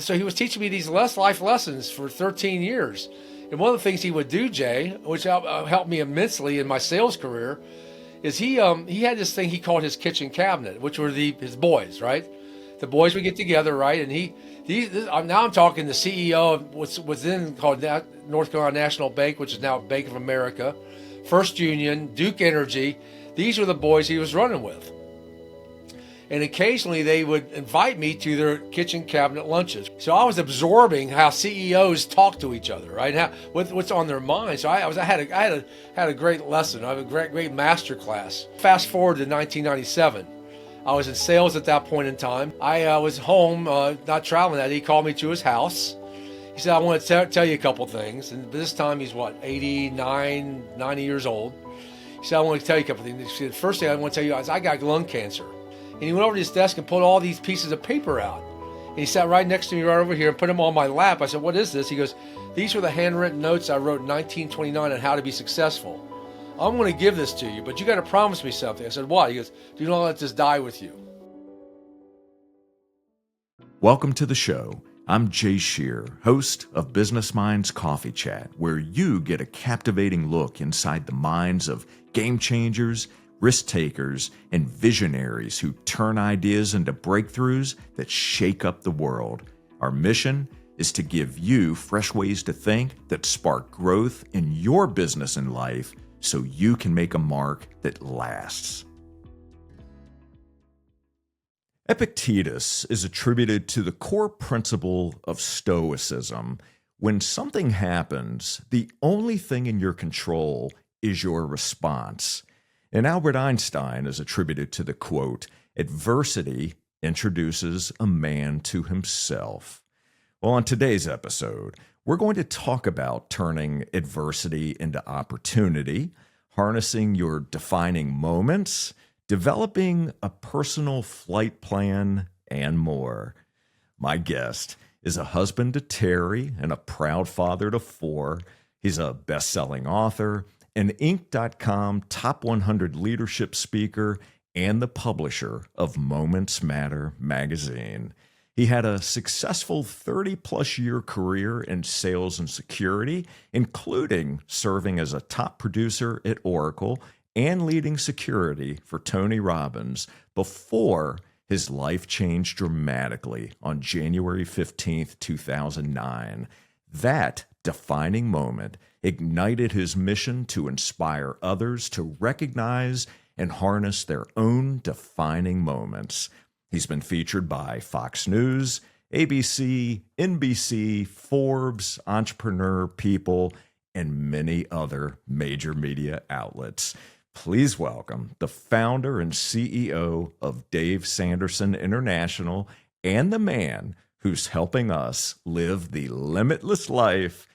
so he was teaching me these life lessons for 13 years. And one of the things he would do, Jay, which helped me immensely in my sales career, is he had this thing he called his kitchen cabinet, which were his boys, right? The boys would get together, right? And now I'm talking the CEO of what's then called North Carolina National Bank, which is now Bank of America, First Union, Duke Energy. These were the boys he was running with. And occasionally they would invite me to their kitchen cabinet lunches. So I was absorbing how CEOs talk to each other, right? What's on their mind. So I had a great lesson. I had a great master class. Fast forward to 1997. I was in sales at that point in time. I was home, not traveling that. He called me to his house. He said, I want to tell you a couple things. And this time he's 89, 90 years old. He said, I want to tell you a couple things. He said, the first thing I want to tell you is I got lung cancer. And he went over to his desk and pulled all these pieces of paper out. And he sat right next to me right over here and put them on my lap. I said, what is this? He goes, these were the handwritten notes I wrote in 1929 on how to be successful. I'm going to give this to you, but you got to promise me something. I said, what? He goes, do not let this die with you. Welcome to the show. I'm Jay Scherr, host of Business Minds Coffee Chat, where you get a captivating look inside the minds of game changers, risk takers, and visionaries who turn ideas into breakthroughs that shake up the world. Our mission is to give you fresh ways to think that spark growth in your business and life so you can make a mark that lasts. Epictetus is attributed to the core principle of Stoicism. When something happens, the only thing in your control is your response. And Albert Einstein is attributed to the quote, adversity introduces a man to himself. Well, on today's episode, we're going to talk about turning adversity into opportunity, harnessing your defining moments, developing a personal flight plan, and more. My guest is a husband to Terry and a proud father to 4. He's a best-selling author, an Inc.com top 100 leadership speaker, and the publisher of Moments Matter magazine. He had a successful 30-plus year career in sales and security, including serving as a top producer at Oracle and leading security for Tony Robbins before his life changed dramatically on January 15th, 2009. That defining moment ignited his mission to inspire others to recognize and harness their own defining moments. He's been featured by Fox News, ABC, NBC, Forbes, Entrepreneur, People, and many other major media outlets. Please welcome the founder and CEO of Dave Sanderson International and the man who's helping us live the limitless life,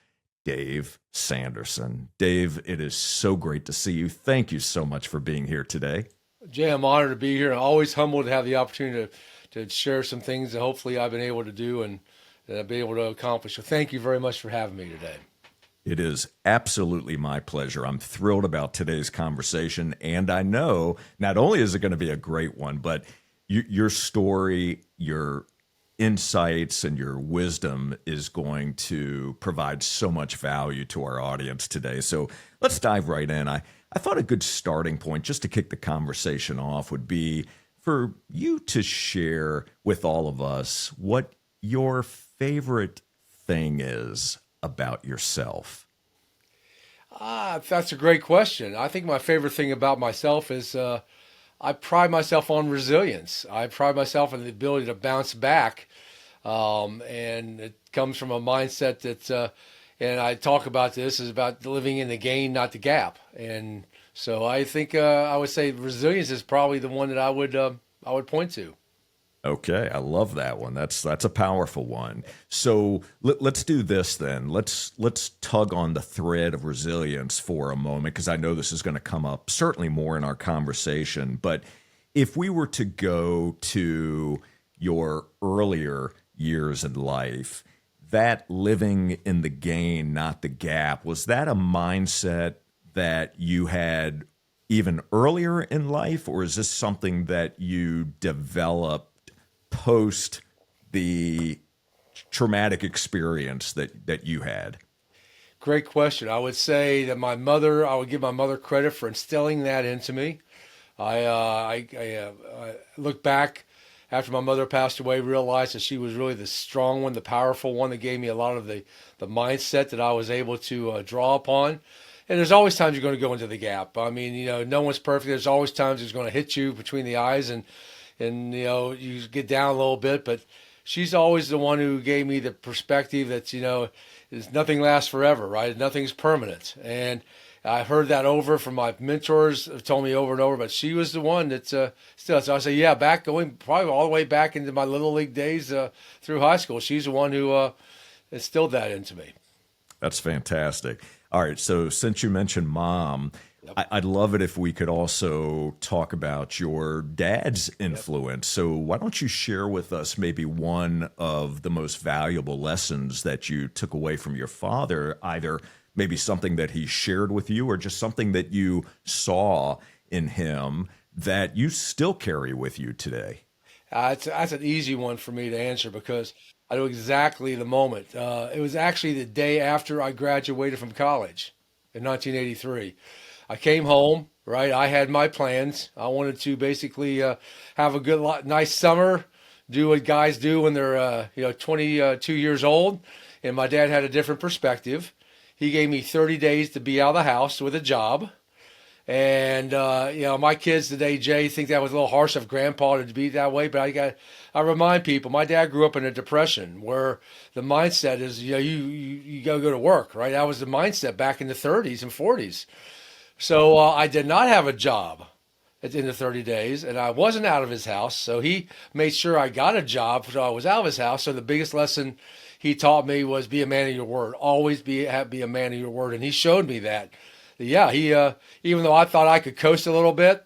Dave Sanderson. Dave, it is so great to see you. Thank you so much for being here today. Jay, I'm honored to be here. I'm always humbled to have the opportunity to share some things that hopefully I've been able to do and that I've been able to accomplish. So thank you very much for having me today. It is absolutely my pleasure. I'm thrilled about today's conversation, and I know not only is it going to be a great one, but your story, your insights, and your wisdom is going to provide so much value to our audience today. So let's dive right in. I thought a good starting point just to kick the conversation off would be for you to share with all of us what your favorite thing is about yourself. That's a great question. I think my favorite thing about myself is I pride myself on resilience. I pride myself on the ability to bounce back. And it comes from a mindset that, and I talk about this, is about living in the gain, not the gap. And so I think I would say resilience is probably the one that I would point to. Okay, I love that one. That's a powerful one. So let's do this then. Let's tug on the thread of resilience for a moment, because I know this is going to come up certainly more in our conversation. But if we were to go to your earlier years in life, that living in the gain, not the gap, was that a mindset that you had even earlier in life, or is this something that you developed post the traumatic experience that you had? Great question. I would say that I would give my mother credit for instilling that into me. I look back after my mother passed away, realized that she was really the strong one, the powerful one that gave me a lot of the mindset that I was able to draw upon. And there's always times you're going to go into the gap. I mean, no one's perfect. There's always times it's going to hit you between the eyes and you get down a little bit. But she's always the one who gave me the perspective that, nothing lasts forever, right? Nothing's permanent. And I heard that over from my mentors, have told me over and over, but she was the one that still. So I say, yeah, going probably all the way back into my little league days through high school. She's the one who instilled that into me. That's fantastic. All right, so since you mentioned mom, yep. I'd love it if we could also talk about your dad's influence. Yep. So why don't you share with us maybe one of the most valuable lessons that you took away from your father, either maybe something that he shared with you or just something that you saw in him that you still carry with you today? That's an easy one for me to answer because I know exactly the moment. It was actually the day after I graduated from college in 1983. I came home, right? I had my plans. I wanted to basically have a nice summer, do what guys do when they're 22 years old. And my dad had a different perspective. He gave me 30 days to be out of the house with a job. And, my kids today, Jay, think that was a little harsh of grandpa to be that way. But I remind people, my dad grew up in a depression where the mindset is, you got to go to work, right? That was the mindset back in the 30s and 40s. So I did not have a job in the 30 days and I wasn't out of his house. So he made sure I got a job so I was out of his house. So the biggest lesson he taught me was be a man of your word. Always be a man of your word. And he showed me that. Yeah, he even though I thought I could coast a little bit,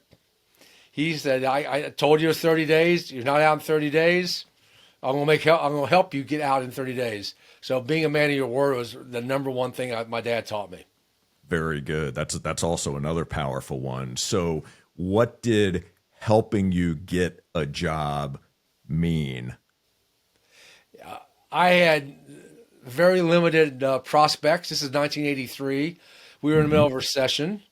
he said, I told you it was 30 days. You're not out in 30 days. I'm gonna help you get out in 30 days. So being a man of your word was the number one thing my dad taught me. Very good. That's also another powerful one. So what did helping you get a job mean? I had very limited prospects. This is 1983. We were in the middle of a recession,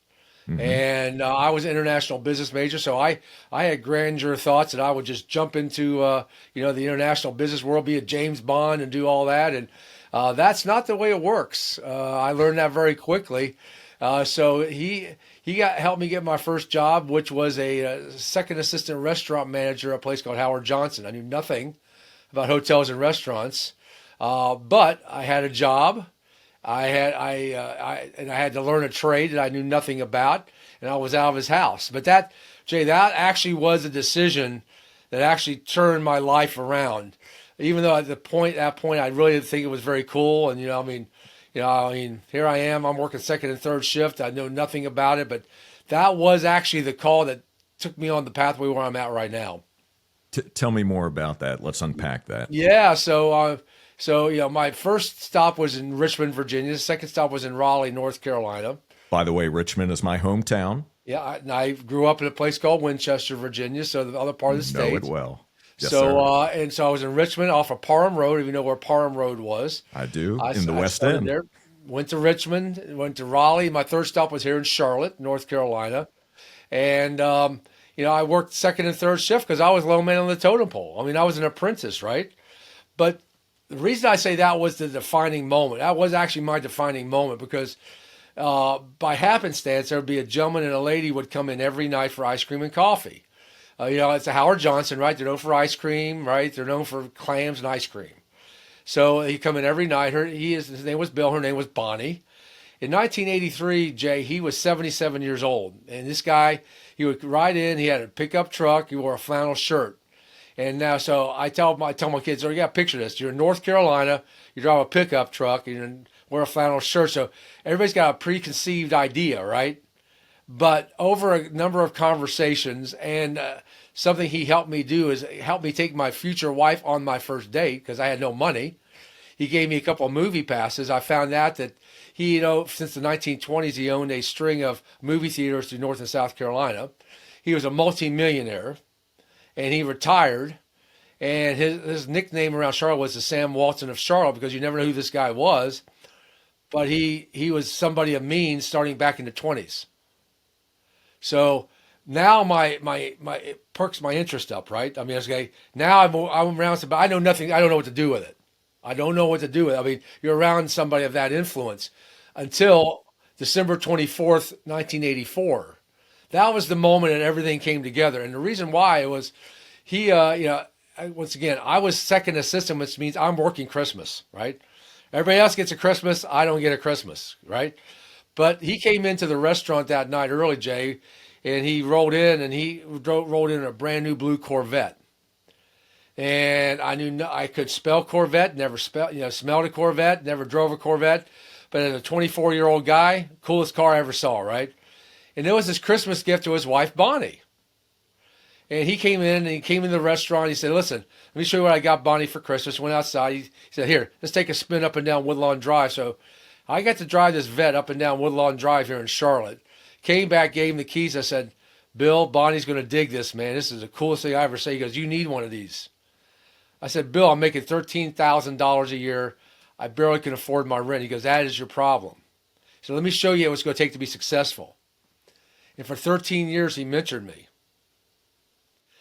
and I was an international business major, so I had grandeur thoughts that I would just jump into the international business world, be a James Bond, and do all that. And that's not the way it works. I learned that very quickly. So he helped me get my first job, which was a second assistant restaurant manager at a place called Howard Johnson. I knew nothing about hotels and restaurants, but I had a job. I had to learn a trade that I knew nothing about, and I was out of his house. But that actually was a decision that actually turned my life around. Even though at that point, I really didn't think it was very cool. And here I am. I'm working second and third shift. I know nothing about it, but that was actually the call that took me on the pathway where I'm at right now. Tell me more about that. Let's unpack that. Yeah. So my first stop was in Richmond, Virginia. The second stop was in Raleigh, North Carolina. By the way, Richmond is my hometown. Yeah, I grew up in a place called Winchester, Virginia, so the other part of the state. Know it well. Yes, so, sir. So I was in Richmond off of Parham Road, if you know where Parham Road was. I do, in the West End. There, went to Richmond, went to Raleigh. My third stop was here in Charlotte, North Carolina. And, I worked second and third shift because I was low man on the totem pole. I mean, I was an apprentice, right? But the reason I say that was the defining moment. That was actually my defining moment because by happenstance, there would be a gentleman and a lady would come in every night for ice cream and coffee. It's a Howard Johnson, right? They're known for ice cream, right? They're known for clams and ice cream. So he'd come in every night. His name was Bill. Her name was Bonnie. In 1983, Jay, he was 77 years old. And this guy, he would ride in. He had a pickup truck. He wore a flannel shirt. And now, so I tell my kids, you got to picture this. You're in North Carolina. You drive a pickup truck. You wear a flannel shirt. So everybody's got a preconceived idea, right? But over a number of conversations and something he helped me do is help me take my future wife on my first date because I had no money. He gave me a couple of movie passes. I found out that he, since the 1920s, he owned a string of movie theaters through North and South Carolina. He was a multimillionaire, and he retired. And his nickname around Charlotte was the Sam Walton of Charlotte because you never know who this guy was. But he was somebody of means starting back in the 20s. So now it perks my interest up, right? I mean, okay, now I'm around somebody. I know nothing. I don't know what to do with it. I don't know what to do with it. I mean, you're around somebody of that influence until December 24th, 1984. That was the moment that everything came together. And the reason why was once again, I was second assistant, which means I'm working Christmas, right? Everybody else gets a Christmas. I don't get a Christmas, right? But he came into the restaurant that night early, Jay, and he rolled in a brand new blue Corvette. And I knew I could spell Corvette, smelled a Corvette, never drove a Corvette. But as a 24-year-old guy, coolest car I ever saw, right? And it was his Christmas gift to his wife, Bonnie. And he came in the restaurant. He said, listen, let me show you what I got Bonnie for Christmas. Went outside. He said, here, let's take a spin up and down Woodlawn Drive. So I got to drive this vet up and down Woodlawn Drive here in Charlotte. Came back, gave him the keys. I said, Bill, Bonnie's going to dig this, man. This is the coolest thing I ever saw. He goes, you need one of these. I said, Bill, I'm making $13,000 a year. I barely can afford my rent. He goes, that is your problem. So let me show you what it's going to take to be successful. And for 13 years, he mentored me.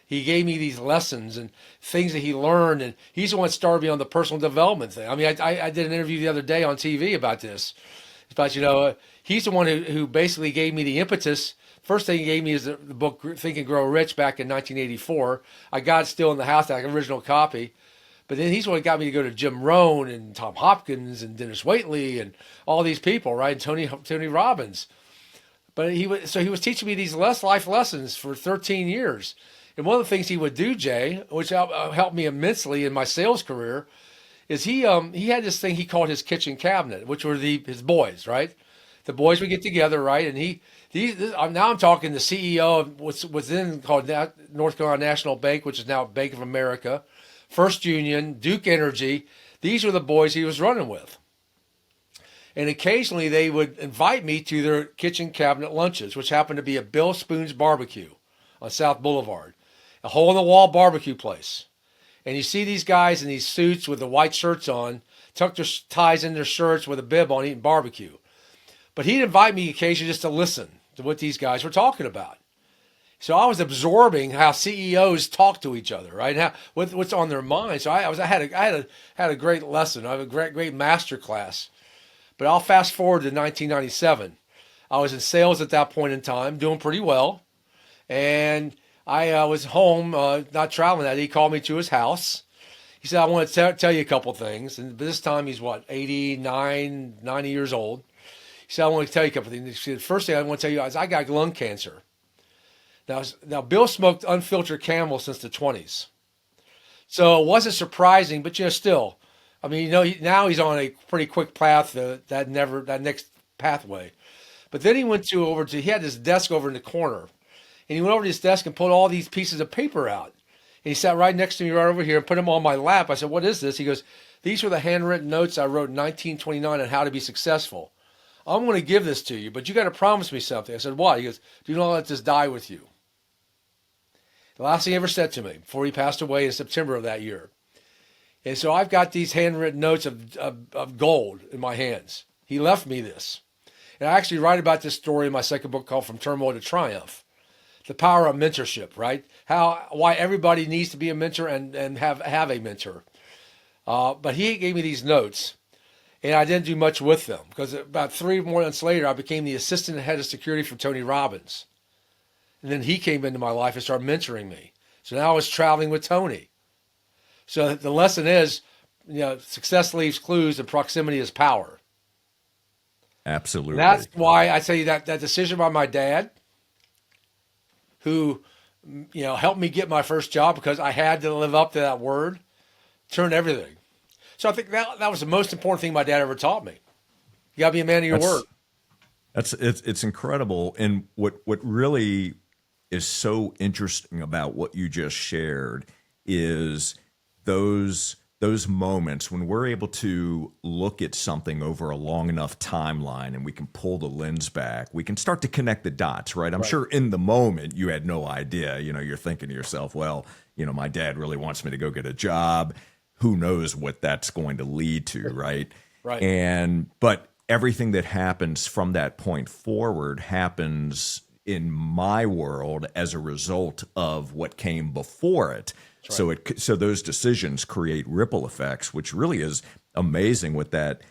He gave me these lessons and things that he learned, and he's the one that started me on the personal development thing. I mean, I did an interview the other day on TV about this. But, he's the one who basically gave me the impetus. First thing he gave me is the book Think and Grow Rich back in 1984. I got it still in the house, like an original copy. But then he's the one that got me to go to Jim Rohn and Tom Hopkins and Dennis Waitley and all these people, right? And Tony Robbins. But he was teaching me these life lessons for 13 years. And one of the things he would do, Jay, which helped me immensely in my sales career, is he had this thing he called his kitchen cabinet, which were his boys, right? The boys would get together, right? And now I'm talking the CEO of what's then called North Carolina National Bank, which is now Bank of America, First Union, Duke Energy. These were the boys he was running with. And occasionally they would invite me to their kitchen cabinet lunches, which happened to be a Bill Spoon's Barbecue on South Boulevard, a hole-in-the-wall barbecue place. And you see these guys in these suits with the white shirts on, tuck their ties in their shirts with a bib on, eating barbecue. But he'd invite me occasionally just to listen to what these guys were talking about. So I was absorbing how CEOs talk to each other, right? What's on their mind. So I had a great lesson. I had a great master class. But I'll fast forward to 1997. I was in sales at that point in time, doing pretty well. And I was home, not traveling that. He called me to his house. He said, I want to tell you a couple things. And this time he's 89, 90 years old. He said, I want to tell you a couple things. He said, the first thing I want to tell you is I got lung cancer. Now Bill smoked unfiltered Camel since the 20s. So it wasn't surprising, but still. I mean, now he's on a pretty quick path, that next pathway. But then he he had this desk over in the corner. And he went over to his desk and pulled all these pieces of paper out. And he sat right next to me right over here and put them on my lap. I said, what is this? He goes, these were the handwritten notes I wrote in 1929 on how to be successful. I'm going to give this to you, but you got to promise me something. I said, what? He goes, do not let this die with you. The last thing he ever said to me before he passed away in September of that year. And so I've got these handwritten notes of gold in my hands. He left me this. And I actually write about this story in my second book called From Turmoil to Triumph. The power of mentorship, right? Why everybody needs to be a mentor and have a mentor. But he gave me these notes, and I didn't do much with them because about 3 more months later, I became the assistant head of security for Tony Robbins. And then he came into my life and started mentoring me. So now I was traveling with Tony. So the lesson is, success leaves clues and proximity is power. Absolutely. And that's why I tell you that decision by my dad, who, helped me get my first job because I had to live up to that word, turned everything. So I think that was the most important thing my dad ever taught me. You got to be a man of your word. It's incredible. And what really is so interesting about what you just shared is those moments when we're able to look at something over a long enough timeline and we can pull the lens back, we can start to connect the dots, right? I'm sure in the moment you had no idea, you're thinking to yourself, well, my dad really wants me to go get a job. Who knows what that's going to lead to, right? Right. But everything that happens from that point forward happens in my world as a result of what came before it. That's right. So those decisions create ripple effects, which really is amazing what that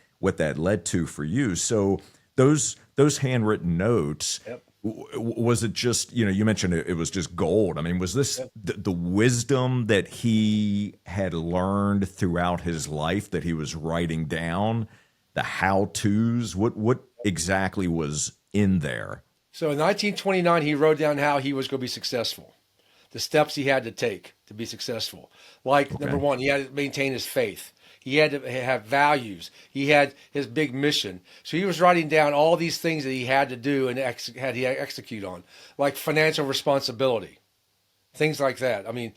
led to for you. So those handwritten notes, Yep. was it just, you mentioned it was just gold. I mean, was this Yep. the wisdom that he had learned throughout his life that he was writing down, the how-tos? What exactly was in there? So in 1929, he wrote down how he was going to be successful, the steps he had to take to be successful. Like, number Okay. one, he had to maintain his faith. He had to have values. He had his big mission. So he was writing down all these things that he had to do and had to execute on, like financial responsibility, things like that. I mean,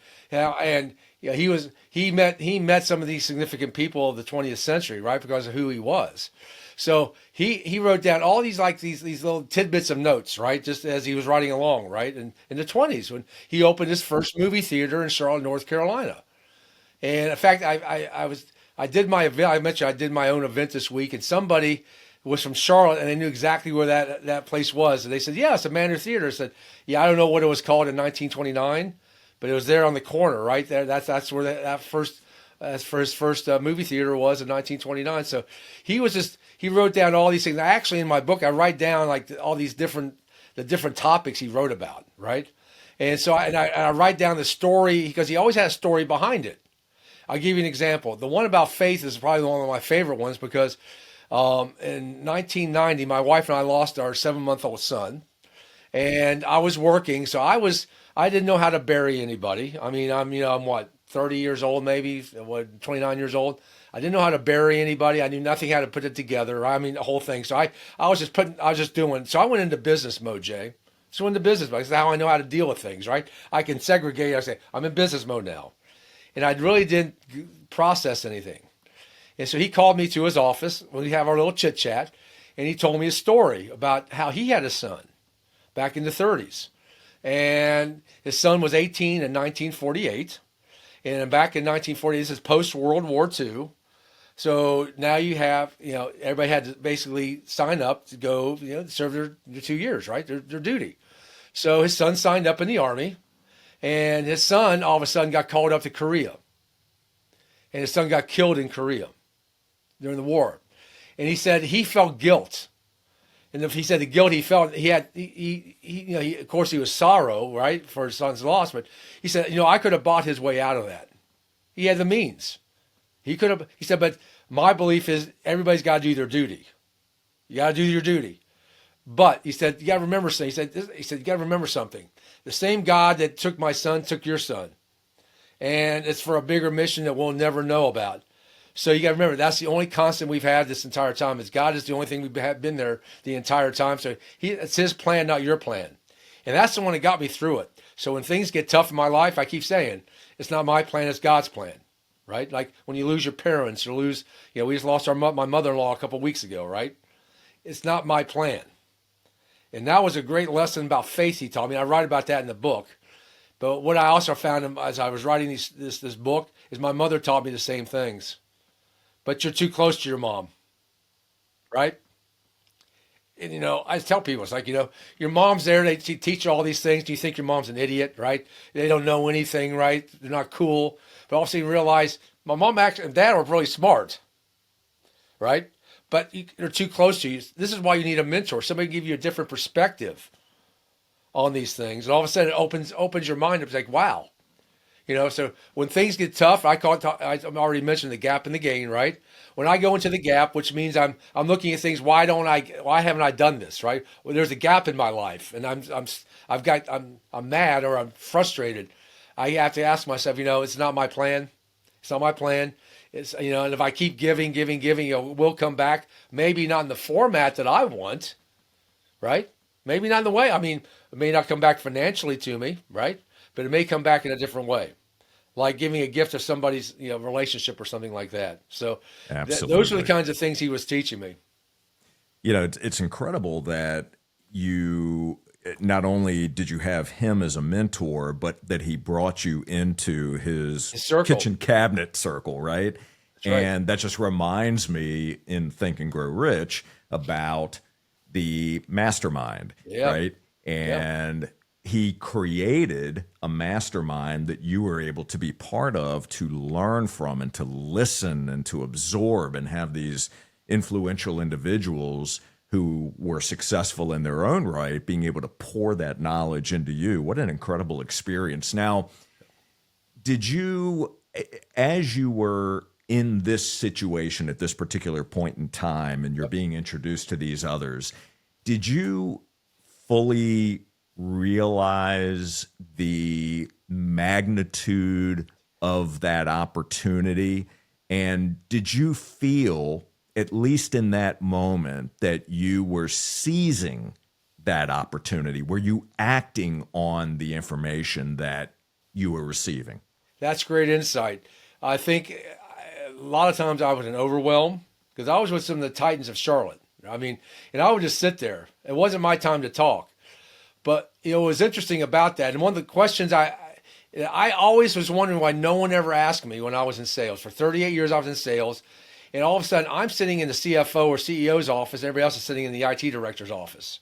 he met some of these significant people of the 20th century, right, because of who he was. So he wrote down all these these little tidbits of notes, right, just as he was writing along, right, in the 20s when he opened his first movie theater in Charlotte, North Carolina. And in fact, I did my event. I mentioned I did my own event this week, and somebody was from Charlotte, and they knew exactly where that place was. And they said, "Yeah, it's a Manor Theater." I said, "Yeah, I don't know what it was called in 1929, but it was there on the corner, right there. That's where that first." For his first movie theater was in 1929. So he wrote down all these things. Actually, in my book, I write down like all these the different topics he wrote about, right? And so I write down the story because he always had a story behind it. I'll give you an example. The one about faith is probably one of my favorite ones because in 1990, my wife and I lost our 7-month-old son, and I was working, so I didn't know how to bury anybody. I mean, I'm what, 30 years old, maybe, 29 years old. I didn't know how to bury anybody. I knew nothing how to put it together. I mean, the whole thing. So I was just doing. So I went into business mode, Jay. So into business mode. That's how I know how to deal with things, right? I can segregate. I say I'm in business mode now, and I really didn't process anything. And so he called me to his office. We have our little chit chat, and he told me a story about how he had a son back in the 30s, and his son was 18 in 1948. And back in 1940, this is post World War II. So now you have, everybody had to basically sign up to go, serve their 2 years, right? Their duty. So his son signed up in the Army, and his son all of a sudden got called up to Korea. And his son got killed in Korea during the war. And he said he felt guilt. And if he said the guilt he felt, of course, he was sorrow, right, for his son's loss. But he said, I could have bought his way out of that. He had the means. He said, but my belief is everybody's got to do their duty. You got to do your duty. But he said, you got to remember something. He said, you got to remember something. The same God that took my son took your son. And it's for a bigger mission that we'll never know about. So you got to remember, that's the only constant we've had this entire time is God is the only thing we've been there the entire time. So it's his plan, not your plan. And that's the one that got me through it. So when things get tough in my life, I keep saying, it's not my plan, it's God's plan, right? Like when you lose your parents or lose, we just lost my mother-in-law a couple of weeks ago, right? It's not my plan. And that was a great lesson about faith he taught me. I write about that in the book. But what I also found as I was writing this book is my mother taught me the same things. But you're too close to your mom, right? And, I tell people, it's like, your mom's there. They teach you all these things. Do you think your mom's an idiot, right? They don't know anything, right? They're not cool. But also you realize my mom and dad were really smart, right? But they're too close to you. This is why you need a mentor. Somebody give you a different perspective on these things. And all of a sudden it opens your mind up. It's like, wow. So when things get tough, I already mentioned the gap and the gain, right? When I go into the gap, which means I'm looking at things, why haven't I done this, right? Well, there's a gap in my life and I'm mad or I'm frustrated. I have to ask myself, it's not my plan. It's not my plan. It's, and if I keep giving, we'll come back. Maybe not in the format that I want, right? Maybe not in the way. I mean, it may not come back financially to me, right? But it may come back in a different way, like giving a gift to somebody's relationship or something like that. So those are the kinds of things he was teaching me. It's incredible that you, not only did you have him as a mentor, but that he brought you into his circle. kitchen cabinet circle, right? That's right. And that just reminds me in Think and Grow Rich about the mastermind, right? And he created a mastermind that you were able to be part of, to learn from and to listen and to absorb, and have these influential individuals who were successful in their own right being able to pour that knowledge into you. What an incredible experience. Now, did you, as you were in this situation at this particular point in time and you're being introduced to these others, did you fully realize the magnitude of that opportunity? And did you feel, at least in that moment, that you were seizing that opportunity? Were you acting on the information that you were receiving? That's great insight. I think a lot of times I was in overwhelm because I was with some of the titans of Charlotte. I mean, and I would just sit there. It wasn't my time to talk. But it was interesting about that. And one of the questions I always was wondering why no one ever asked me when I was in sales. For 38 years I was in sales. And all of a sudden I'm sitting in the CFO or CEO's office. Everybody else is sitting in the IT director's office.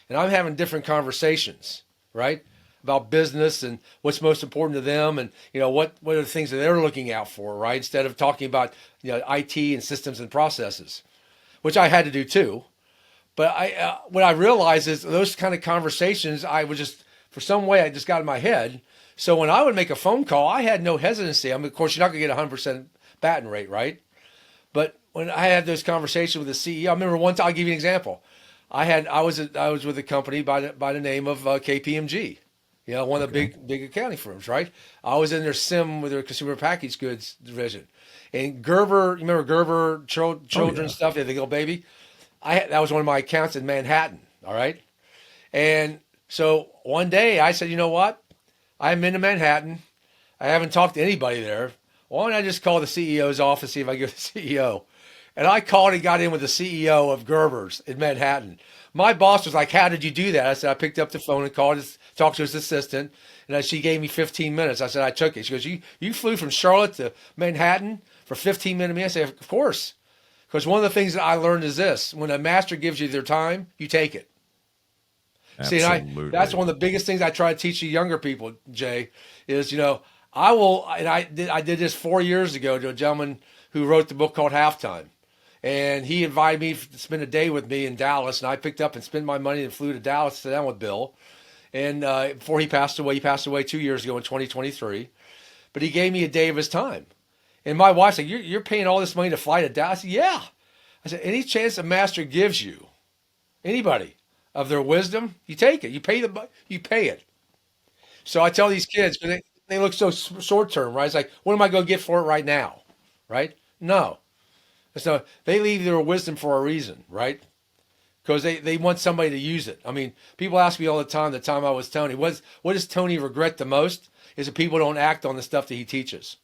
And I'm having different conversations, right? About business and what's most important to them, and what are the things that they're looking out for, right? Instead of talking about IT and systems and processes, which I had to do too. But what I realized is those kind of conversations, I was just, for some way, I just got in my head. So when I would make a phone call, I had no hesitancy. I mean, of course, you're not going to get 100% baton rate, right? But when I had those conversations with the CEO, I remember one time, I'll give you an example. I was with a company by the name of KPMG, one of the big accounting firms, right? I was in their SIM with their consumer packaged goods division, and Gerber, you remember Gerber children's stuff? They go baby. That was one of my accounts in Manhattan. All right, and so one day I said, you know what? I'm in Manhattan. I haven't talked to anybody there. Why don't I just call the CEO's office, see if I get the CEO? And I called and got in with the CEO of Gerber's in Manhattan. My boss was like, how did you do that? I said, I picked up the phone and called, talked to his assistant, and she gave me 15 minutes. I said, I took it. She goes, you flew from Charlotte to Manhattan for 15 minutes? I said, of course. Because one of the things that I learned is this: when a master gives you their time, you take it. Absolutely. See, that's one of the biggest things I try to teach you younger people, Jay, is, I will, and I did this 4 years ago to a gentleman who wrote the book called Halftime. And he invited me to spend a day with me in Dallas, and I picked up and spent my money and flew to Dallas to sit down with Bill. And before he passed away 2 years ago in 2023. But he gave me a day of his time. And my wife said, you're paying all this money to fly to Dallas? I said, yeah. I said, any chance a master gives you, anybody, of their wisdom, you take it. You pay it. So I tell these kids, because they look so short term, right? It's like, what am I going to get for it right now? Right? No. So they leave their wisdom for a reason, right? Because they want somebody to use it. I mean, people ask me all the time I was Tony, what does Tony regret the most? Is that people don't act on the stuff that he teaches.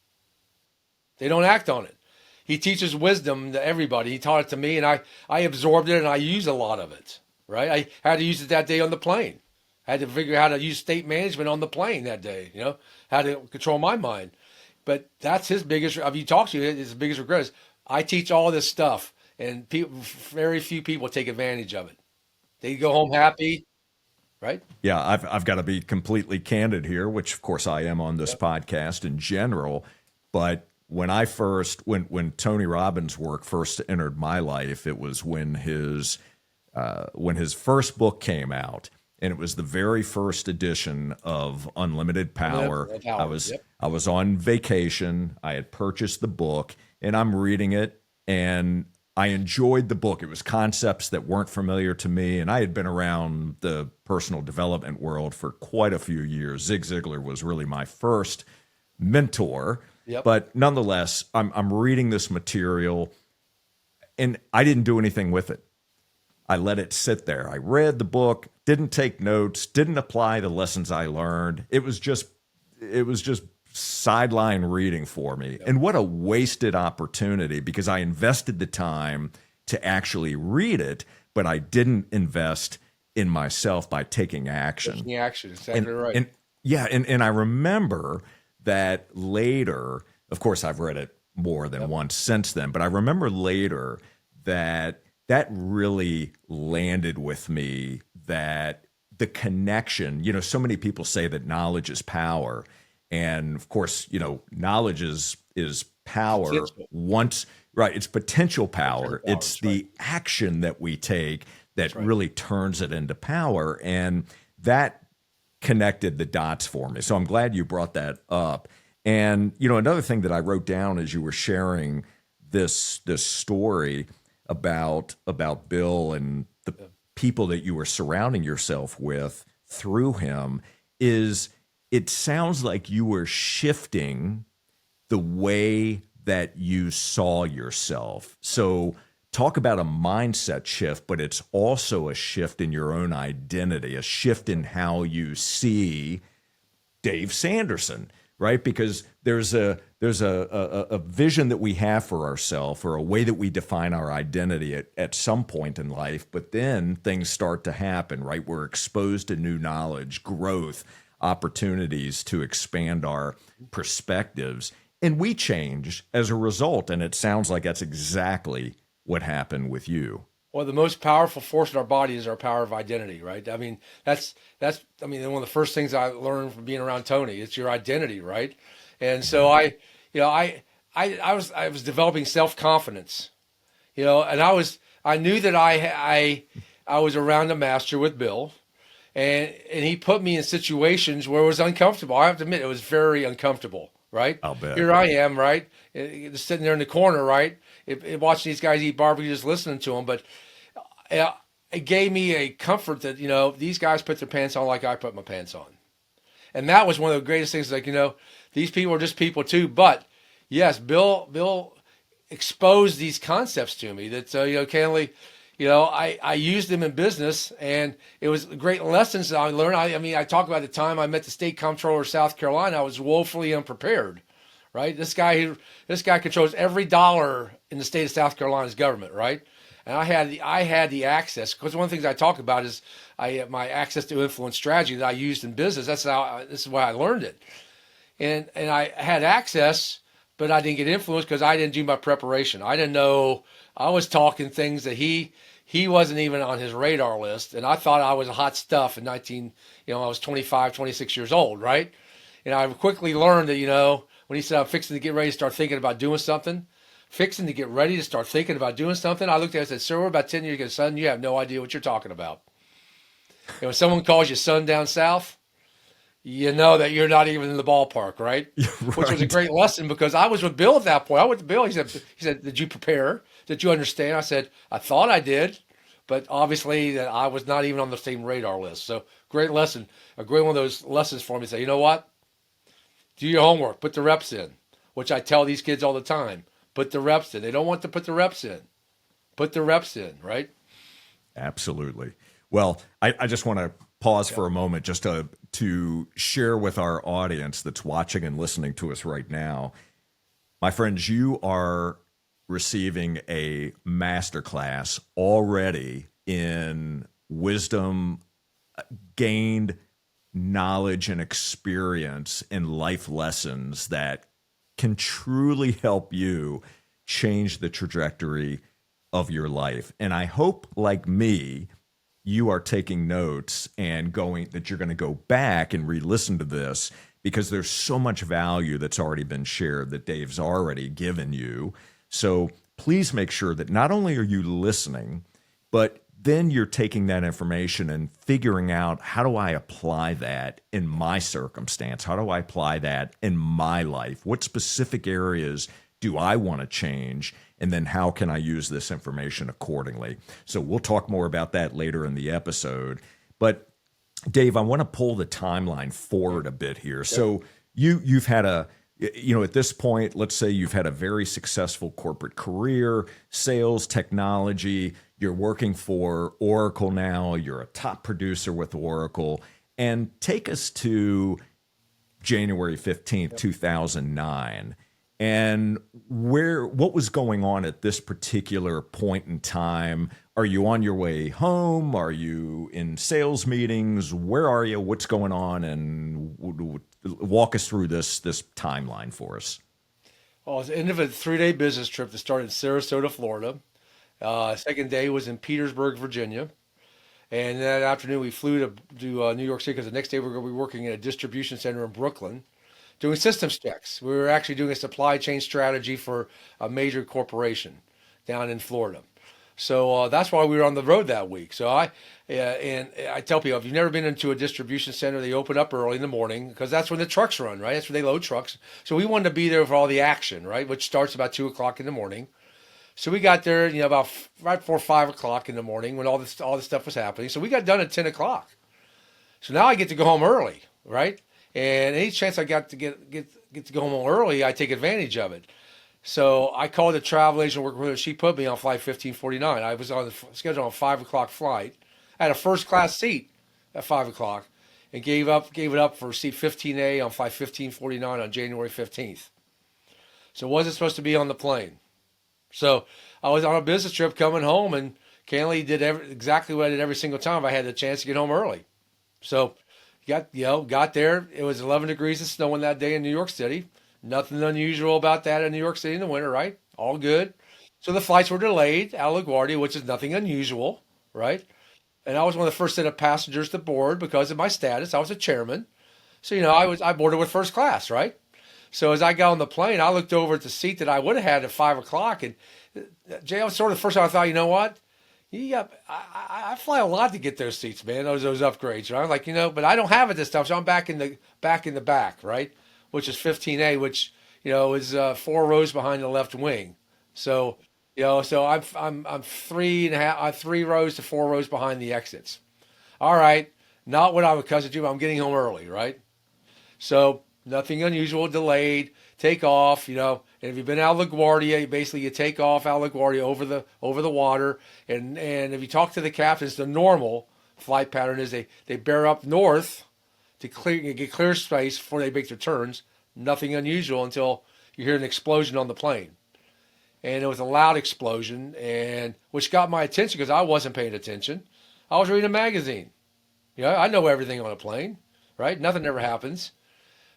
They don't act on it. He teaches wisdom to everybody. He taught it to me, and I absorbed it, and I used a lot of it, right? I had to use it that day on the plane. I had to figure out how to use state management on the plane that day, how to control my mind. But that's his biggest, if you talk to his biggest regret is, I teach all this stuff, and very few people take advantage of it. They go home happy, right? Yeah, I've got to be completely candid here, which of course I am on this podcast in general. But when when Tony Robbins' work first entered my life, it was when his first book came out, and it was the very first edition of Unlimited Power. I was on vacation. I had purchased the book, and I'm reading it, and I enjoyed the book. It was concepts that weren't familiar to me, and I had been around the personal development world for quite a few years. Zig Ziglar was really my first mentor. Yep. But nonetheless, I'm reading this material, and I didn't do anything with it. I let it sit there. I read the book, didn't take notes, didn't apply the lessons I learned. It was just sideline reading for me. Yep. And what a wasted opportunity, because I invested the time to actually read it, but I didn't invest in myself by taking action. Taking action, exactly right. And yeah, and I remember that later, of course, I've read it more than once since then, but I remember later that really landed with me, that the connection, so many people say that knowledge is power. And of course, knowledge is power Potential. once, right? It's potential power. Potential power, It's that's the action that we take that right. really turns it into power. And that connected the dots for me. So I'm glad you brought that up. And, another thing that I wrote down as you were sharing this story about Bill and the people that you were surrounding yourself with through him is, it sounds like you were shifting the way that you saw yourself. So talk about a mindset shift, but it's also a shift in your own identity, a shift in how you see Dave Sanderson, right? Because there's a vision that we have for ourselves, or a way that we define our identity at some point in life, but then things start to happen, right? We're exposed to new knowledge, growth, opportunities to expand our perspectives, and we change as a result. And it sounds like that's exactly what happened with you. Well, the most powerful force in our body is our power of identity, right? I mean, that's one of the first things I learned from being around Tony. It's your identity, right? And so I was developing self-confidence, and I knew that I was around a master with Bill, and he put me in situations where it was uncomfortable. I have to admit, it was very uncomfortable, right? I'll bet. Here I am, right? Just sitting there in the corner, right? Watching these guys eat barbecue, just listening to them. But it gave me a comfort that, these guys put their pants on like I put my pants on. And that was one of the greatest things, like, these people are just people too. But yes, Bill exposed these concepts to me that, candidly, I used them in business, and it was great lessons that I learned. I talk about the time I met the state comptroller of South Carolina. I was woefully unprepared, right? This guy controls every dollar in the state of South Carolina's government, right? And I had the access, because one of the things I talk about is my access to influence strategy that I used in business. This is why I learned it, and I had access, but I didn't get influence because I didn't do my preparation. I didn't know. I was talking things that he wasn't even on his radar list, and I thought I was hot stuff in I was 25, 26 years old, right? And I quickly learned that, when he said, I'm fixing to get ready to start thinking about doing something, I looked at it and said, sir, we're about 10 years ago, son, you have no idea what you're talking about. And when someone calls you son down south, you know that you're not even in the ballpark, right? Right. Which was a great lesson, because I was with Bill at that point. I went to Bill. He said, did you prepare? Did you understand? I said, I thought I did, but obviously that I was not even on the same radar list. So great lesson, a great one of those lessons for me. Say, you know what? Do your homework, put the reps in, which I tell these kids all the time. Put the reps in. They don't want to put the reps in. Put the reps in, right? Absolutely. Well, I just want to pause for a moment just to share with our audience that's watching and listening to us right now. My friends, you are receiving a masterclass already in wisdom, gained knowledge and experience and life lessons that can truly help you change the trajectory of your life. And I hope, like me, you are taking notes and that you're going to go back and re-listen to this, because there's so much value that's already been shared that Dave's already given you. So please make sure that not only are you listening, but then you're taking that information and figuring out, how do I apply that in my circumstance? How do I apply that in my life? What specific areas do I want to change? And then how can I use this information accordingly? So we'll talk more about that later in the episode. But Dave, I want to pull the timeline forward a bit here. So you've had at this point, let's say you've had a very successful corporate career, sales, technology. You're working for Oracle now. You're a top producer with Oracle. And take us to January 15th, 2009. And what was going on at this particular point in time? Are you on your way home? Are you in sales meetings? Where are you? What's going on? And walk us through this timeline for us. Well, it was the end of a 3-day business trip that started in Sarasota, Florida. Second day was in Petersburg, Virginia. And that afternoon, we flew to New York City because the next day we we're going to be working in a distribution center in Brooklyn doing systems checks. We were actually doing a supply chain strategy for a major corporation down in Florida. So that's why we were on the road that week. So and I tell people, if you've never been into a distribution center, they open up early in the morning because that's when the trucks run, right? That's when they load trucks. So we wanted to be there for all the action, right? Which starts about 2 o'clock in the morning. So we got there, about right before 5 o'clock in the morning when all this stuff was happening. So we got done at 10 o'clock. So now I get to go home early, right? And any chance I got to get to go home early, I take advantage of it. So I called the travel agent working with her. She put me on flight 1549. I was on the schedule on a 5 o'clock flight. I had a first class seat at 5 o'clock and gave it up for seat 15A on flight 1549 on January 15th. So wasn't supposed to be on the plane. So I was on a business trip coming home, and Canley did exactly what I did every single time I had the chance to get home early. So got there. It was 11 degrees of snow on that day in New York City. Nothing unusual about that in New York City in the winter, right? All good. So the flights were delayed out of LaGuardia, which is nothing unusual, right? And I was one of the first set of passengers to board because of my status. I was a chairman. So, I boarded with first class, right? So as I got on the plane, I looked over at the seat that I would have had at 5 o'clock. And Jay, was sort of the first time I thought, you know what? I fly a lot to get those seats, man, those upgrades. Right? I'm like, but I don't have it this time. So I'm back in the back, right? Which is 15A, which, is 4 rows behind the left wing. So, so I'm 3 rows to 4 rows behind the exits. All right. Not what I'm accustomed to, but I'm getting home early, right? So nothing unusual, delayed, take off, and if you've been out of LaGuardia, you take off out of LaGuardia over the water. And if you talk to the captains, the normal flight pattern is they bear up north to get clear space before they make their turns. Nothing unusual until you hear an explosion on the plane. And it was a loud explosion, and which got my attention because I wasn't paying attention. I was reading a magazine. I know everything on a plane, right? Nothing ever happens.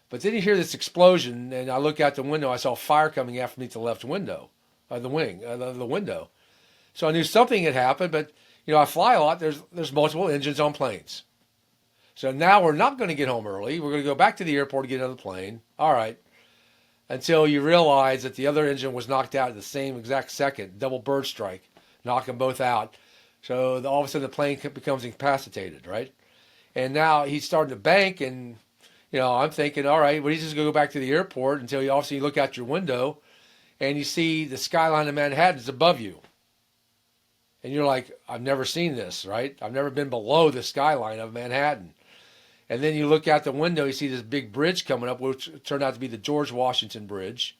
But then you hear this explosion, and I look out the window. I saw fire coming after me to the left window, the window. So I knew something had happened. But I fly a lot. There's multiple engines on planes. So now we're not going to get home early. We're going to go back to the airport to get another plane. All right. Until you realize that the other engine was knocked out at the same exact second, double bird strike, knock them both out. So all of a sudden the plane becomes incapacitated, right? And now he's starting to bank, and I'm thinking, all right, well, he's just going to go back to the airport until you obviously look out your window and you see the skyline of Manhattan is above you. And you're like, I've never seen this, right? I've never been below the skyline of Manhattan. And then you look out the window, you see this big bridge coming up, which turned out to be the George Washington Bridge.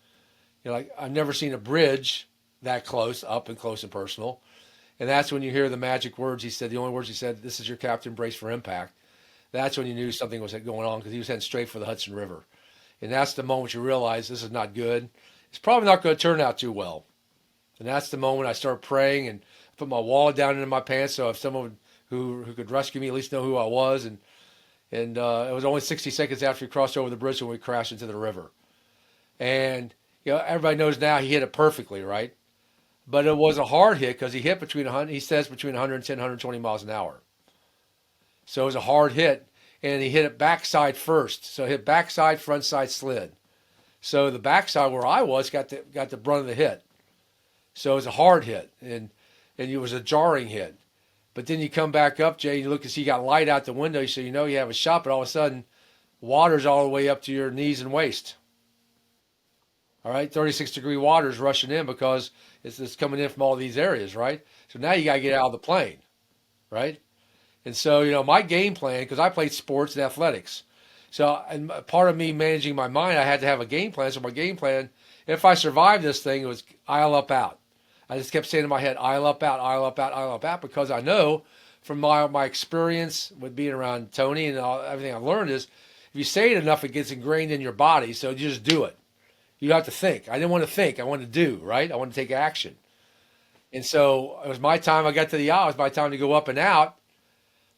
You're like, I've never seen a bridge that close, up and close and personal. And that's when you hear the magic words he said, the only words he said, "This is your captain, brace for impact." That's when you knew something was going on because he was heading straight for the Hudson River. And that's the moment you realize this is not good. It's probably not going to turn out too well. And that's the moment I start praying and put my wallet down into my pants so if someone who could rescue me at least know who I was. And it was only 60 seconds after we crossed over the bridge when we crashed into the river. And everybody knows now he hit it perfectly, right? But it was a hard hit because he hit between 110, 120 miles an hour. So it was a hard hit, and he hit it backside first. So it hit backside, front side slid. So the backside where I was got the brunt of the hit. So it was a hard hit, and it was a jarring hit. But then you come back up, Jay, and you look and see you got light out the window, so you have a shot, but all of a sudden, water's all the way up to your knees and waist. All right, 36-degree water's rushing in because it's coming in from all these areas, right? So now you got to get out of the plane, right? And so, my game plan, because I played sports and athletics. So, and part of me managing my mind, I had to have a game plan. So my game plan, if I survived this thing, it was aisle up out. I just kept saying in my head, aisle up out, aisle up out, aisle up out, because I know from my experience with being around Tony and everything I've learned is if you say it enough, it gets ingrained in your body. So you just do it. You have to think. I didn't want to think. I wanted to do, right? I wanted to take action. And so it was my time. I got to the aisle. It was my time to go up and out.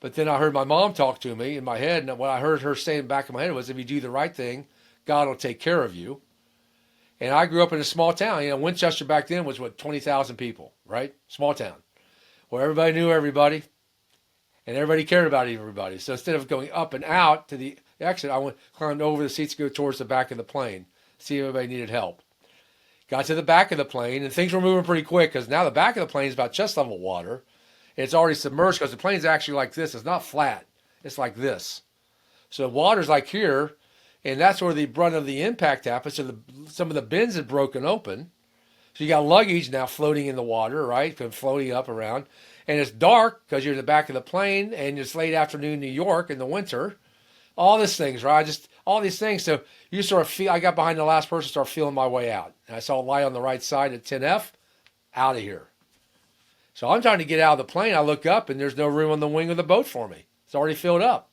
But then I heard my mom talk to me in my head. And what I heard her say in the back of my head was, if you do the right thing, God will take care of you. And I grew up in a small town. You know, Winchester back then was, 20,000 people, right? Small town where everybody knew everybody and everybody cared about everybody. So instead of going up and out to the exit, I climbed over the seats to go towards the back of the plane, see if everybody needed help. Got to the back of the plane, and things were moving pretty quick because now the back of the plane is about chest level water. And it's already submerged because the plane's actually like this. It's not flat. It's like this. So the water's like here, and that's where the brunt of the impact happens. So some of the bins had broken open. So you got luggage now floating in the water, right? Floating up around. And it's dark because you're in the back of the plane, and it's late afternoon New York in the winter. All these things, right? All these things. So you sort of feel, I got behind the last person, start feeling my way out. And I saw a light on the right side at 10F, out of here. So I'm trying to get out of the plane. I look up, and there's no room on the wing of the boat for me. It's already filled up.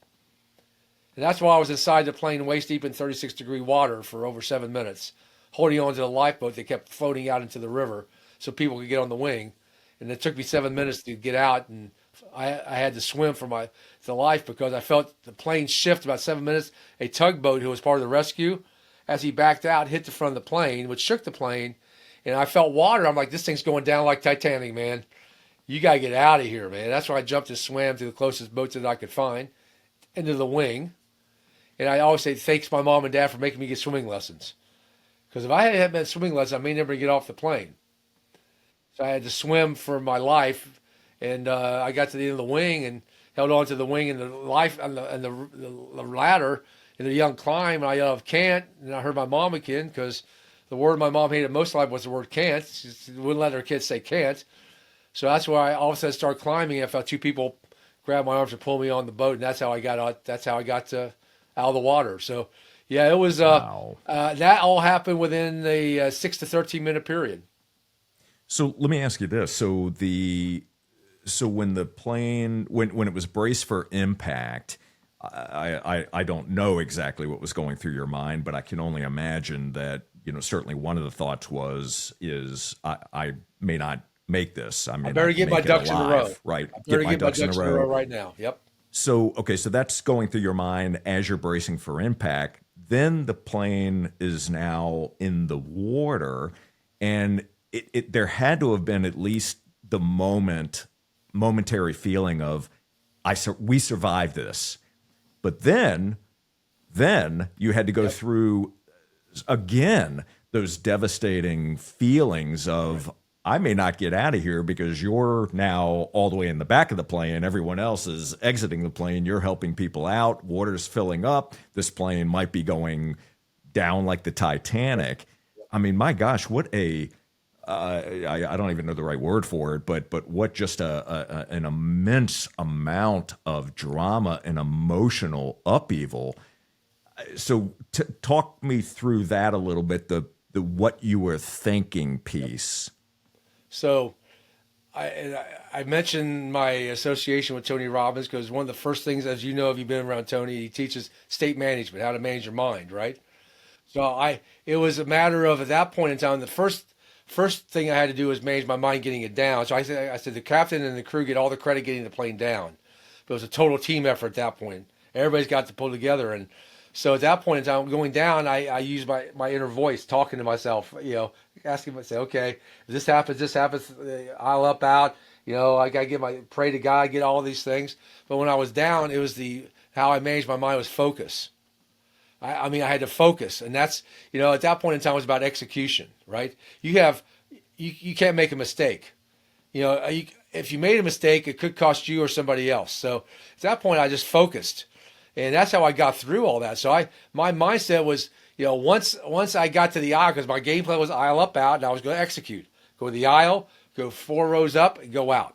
And that's why I was inside the plane waist deep in 36-degree water for over 7 minutes, holding on to the lifeboat that kept floating out into the river so people could get on the wing. And it took me 7 minutes to get out, and I had to swim for the life because I felt the plane shift about 7 minutes. A tugboat who was part of the rescue, as he backed out, hit the front of the plane, which shook the plane. And I felt water. I'm like, this thing's going down like Titanic, man. You got to get out of here, man. That's why I jumped and swam to the closest boat that I could find, into the wing. And I always say, thanks my mom and dad for making me get swimming lessons. Because if I hadn't had swimming lessons, I may never get off the plane. So I had to swim for my life. And I got to the end of the wing and held on to the wing and the ladder in the young climb. And I yelled, can't. And I heard my mom again, because the word my mom hated most in life was the word can't. She wouldn't let her kids say can't. So that's where I all of a sudden started climbing. I felt two people grab my arms and pull me on the boat. And that's how I got out. That's how I got out of the water. So yeah, it was, Wow. that all happened within the 6 to 13 minute period. So let me ask you this. So when the plane, when it was braced for impact, I don't know exactly what was going through your mind, but I can only imagine that, certainly one of the thoughts is I may not make this. I better get my ducks in a row. Right. I better get my ducks in a row right now. Yep. So, okay, so that's going through your mind as you're bracing for impact. Then the plane is now in the water, and there had to have been at least the momentary feeling of, we survived this. But then you had to go through again those devastating feelings of, I may not get out of here because you're now all the way in the back of the plane. Everyone else is exiting the plane. You're helping people out. Water's filling up. This plane might be going down like the Titanic. I mean, my gosh, what I don't even know the right word for it, but what just an immense amount of drama and emotional upheaval. So talk me through that a little bit, the what you were thinking piece. So I mentioned my association with Tony Robbins because one of the first things, as you know, if you've been around Tony, he teaches state management, how to manage your mind, right? So it was a matter of, at that point in time, the first thing I had to do was manage my mind getting it down. So I said the captain and the crew get all the credit getting the plane down. But it was a total team effort at that point. Everybody's got to pull together. And so at that point in time, going down, I used my inner voice, talking to myself, asking myself, okay, if this happens, I'll up out, I got to pray to God, get all these things. But when I was down, it was how I managed my mind was focus. I had to focus. And that's, at that point in time, it was about execution, right? You can't make a mistake. If you made a mistake, it could cost you or somebody else. So at that point, I just focused. And that's how I got through all that. So my mindset was, once I got to the aisle, because my game plan was aisle up, out, and I was going to execute. Go to the aisle, go 4 rows up, and go out.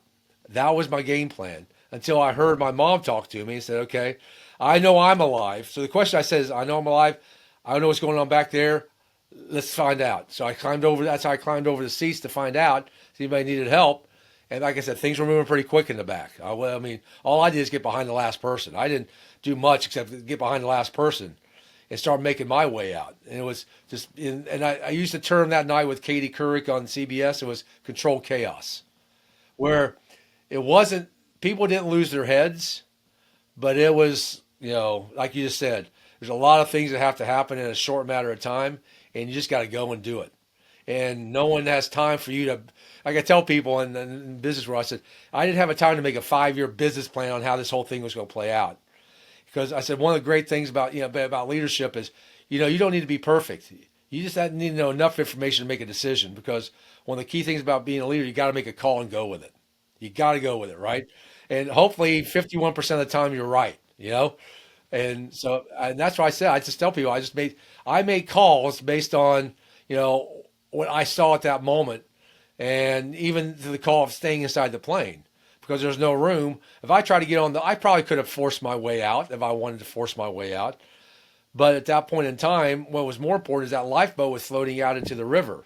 That was my game plan until I heard my mom talk to me and said, okay, I know I'm alive. So the question I said is, I know I'm alive. I don't know what's going on back there. Let's find out. So that's how I climbed over the seats to find out if anybody needed help. And like I said, things were moving pretty quick in the back. All I did is get behind the last person. I didn't do much except get behind the last person. and start making my way out. And it was just, and I used the term that night with Katie Couric on CBS. It was controlled chaos, where it wasn't, people didn't lose their heads, but it was, like you just said, there's a lot of things that have to happen in a short matter of time, and you just got to go and do it. And no one has time for you to, like I tell people in business world, I said, I didn't have a time to make a 5-year business plan on how this whole thing was going to play out. Because I said, one of the great things about leadership is, you don't need to be perfect. You just need to know enough information to make a decision. Because one of the key things about being a leader, you got to make a call and go with it. You got to go with it, right? And hopefully 51% of the time you're right, And so, and that's why I said, I just tell people, I made calls based on, what I saw at that moment, and even to the call of staying inside the plane. Because there's no room. If I try to get on I probably could have forced my way out if I wanted to force my way out. But at that point in time, what was more important is that lifeboat was floating out into the river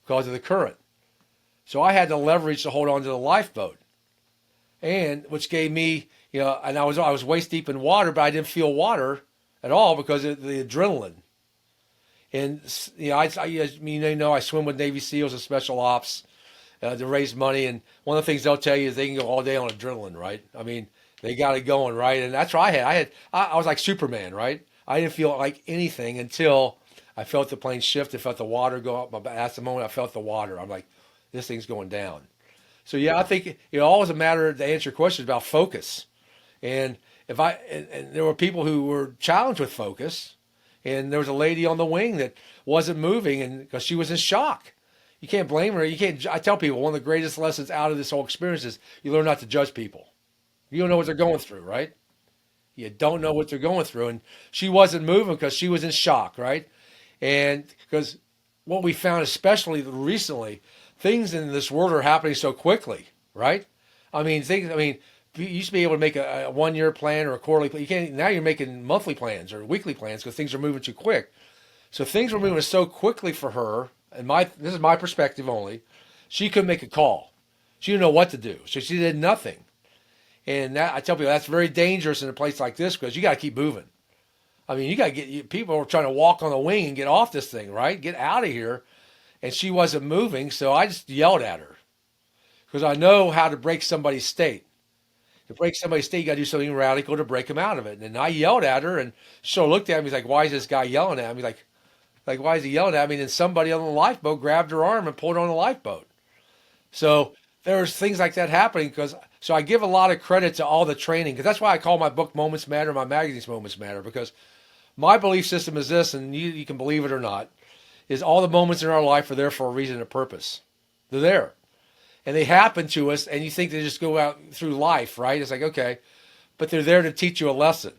because of the current. So I had the leverage to hold on to the lifeboat, and which gave me, and I was waist deep in water, but I didn't feel water at all because of the adrenaline. And I swim with Navy SEALs and special ops. To raise money, and one of the things they'll tell you is they can go all day on adrenaline, right? I mean, they got it going, right? And that's what I was like Superman, right? I didn't feel like anything until I felt the plane shift. I felt the water go up. That's the moment I felt the water. I'm like, this thing's going down. So yeah, I think always a matter to answer your questions about focus. And and there were people who were challenged with focus, and there was a lady on the wing that wasn't moving, and because she was in shock. You can't blame her. I tell people, one of the greatest lessons out of this whole experience is you learn not to judge people. You don't know what they're going through, right? You don't know what they're going through. And she wasn't moving because she was in shock, right? And because what we found, especially recently, things in this world are happening so quickly, right? You used to be able to make a 1-year plan or a quarterly plan. Now you're making monthly plans or weekly plans because things are moving too quick. So things were moving so quickly for her. And this is my perspective only. She couldn't make a call. She didn't know what to do. So she did nothing. And I tell people that's very dangerous in a place like this because you got to keep moving. You got to people are trying to walk on the wing and get off this thing, right? Get out of here. And she wasn't moving. So I just yelled at her because I know how to break somebody's state. To break somebody's state, you got to do something radical to break them out of it. And I yelled at her, and she looked at me. He's like, why is this guy yelling at me? Like, why is he yelling at me? And somebody on the lifeboat grabbed her arm and pulled her on the lifeboat. So there's things like that happening so I give a lot of credit to all the training, because that's why I call my book Moments Matter, my magazine's Moments Matter, because my belief system is this, and you can believe it or not, is all the moments in our life are there for a reason and a purpose. They're there. And they happen to us, and you think they just go out through life, right? It's like, okay, but they're there to teach you a lesson.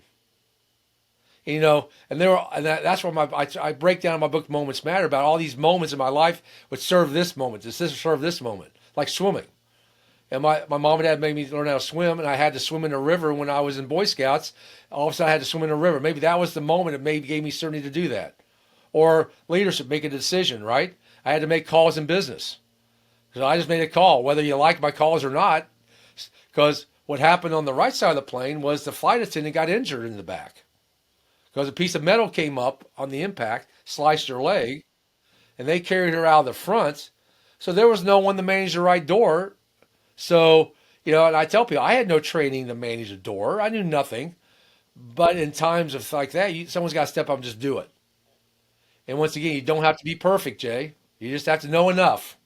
That's what I break down in my book Moments Matter about all these moments in my life which serve this moment. Does this serve this moment? Like swimming. And my mom and dad made me learn how to swim, and I had to swim in a river when I was in Boy Scouts. All of a sudden I had to swim in a river. Maybe that was the moment that maybe gave me certainty to do that. Or leadership, make a decision, right? I had to make calls in business. So I just made a call, whether you like my calls or not, because what happened on the right side of the plane was the flight attendant got injured in the back. Because a piece of metal came up on the impact, sliced her leg, and they carried her out of the front. So there was no one to manage the right door. So, and I tell people, I had no training to manage a door. I knew nothing. But in times of like that, someone's got to step up and just do it. And once again, you don't have to be perfect, Jay. You just have to know enough.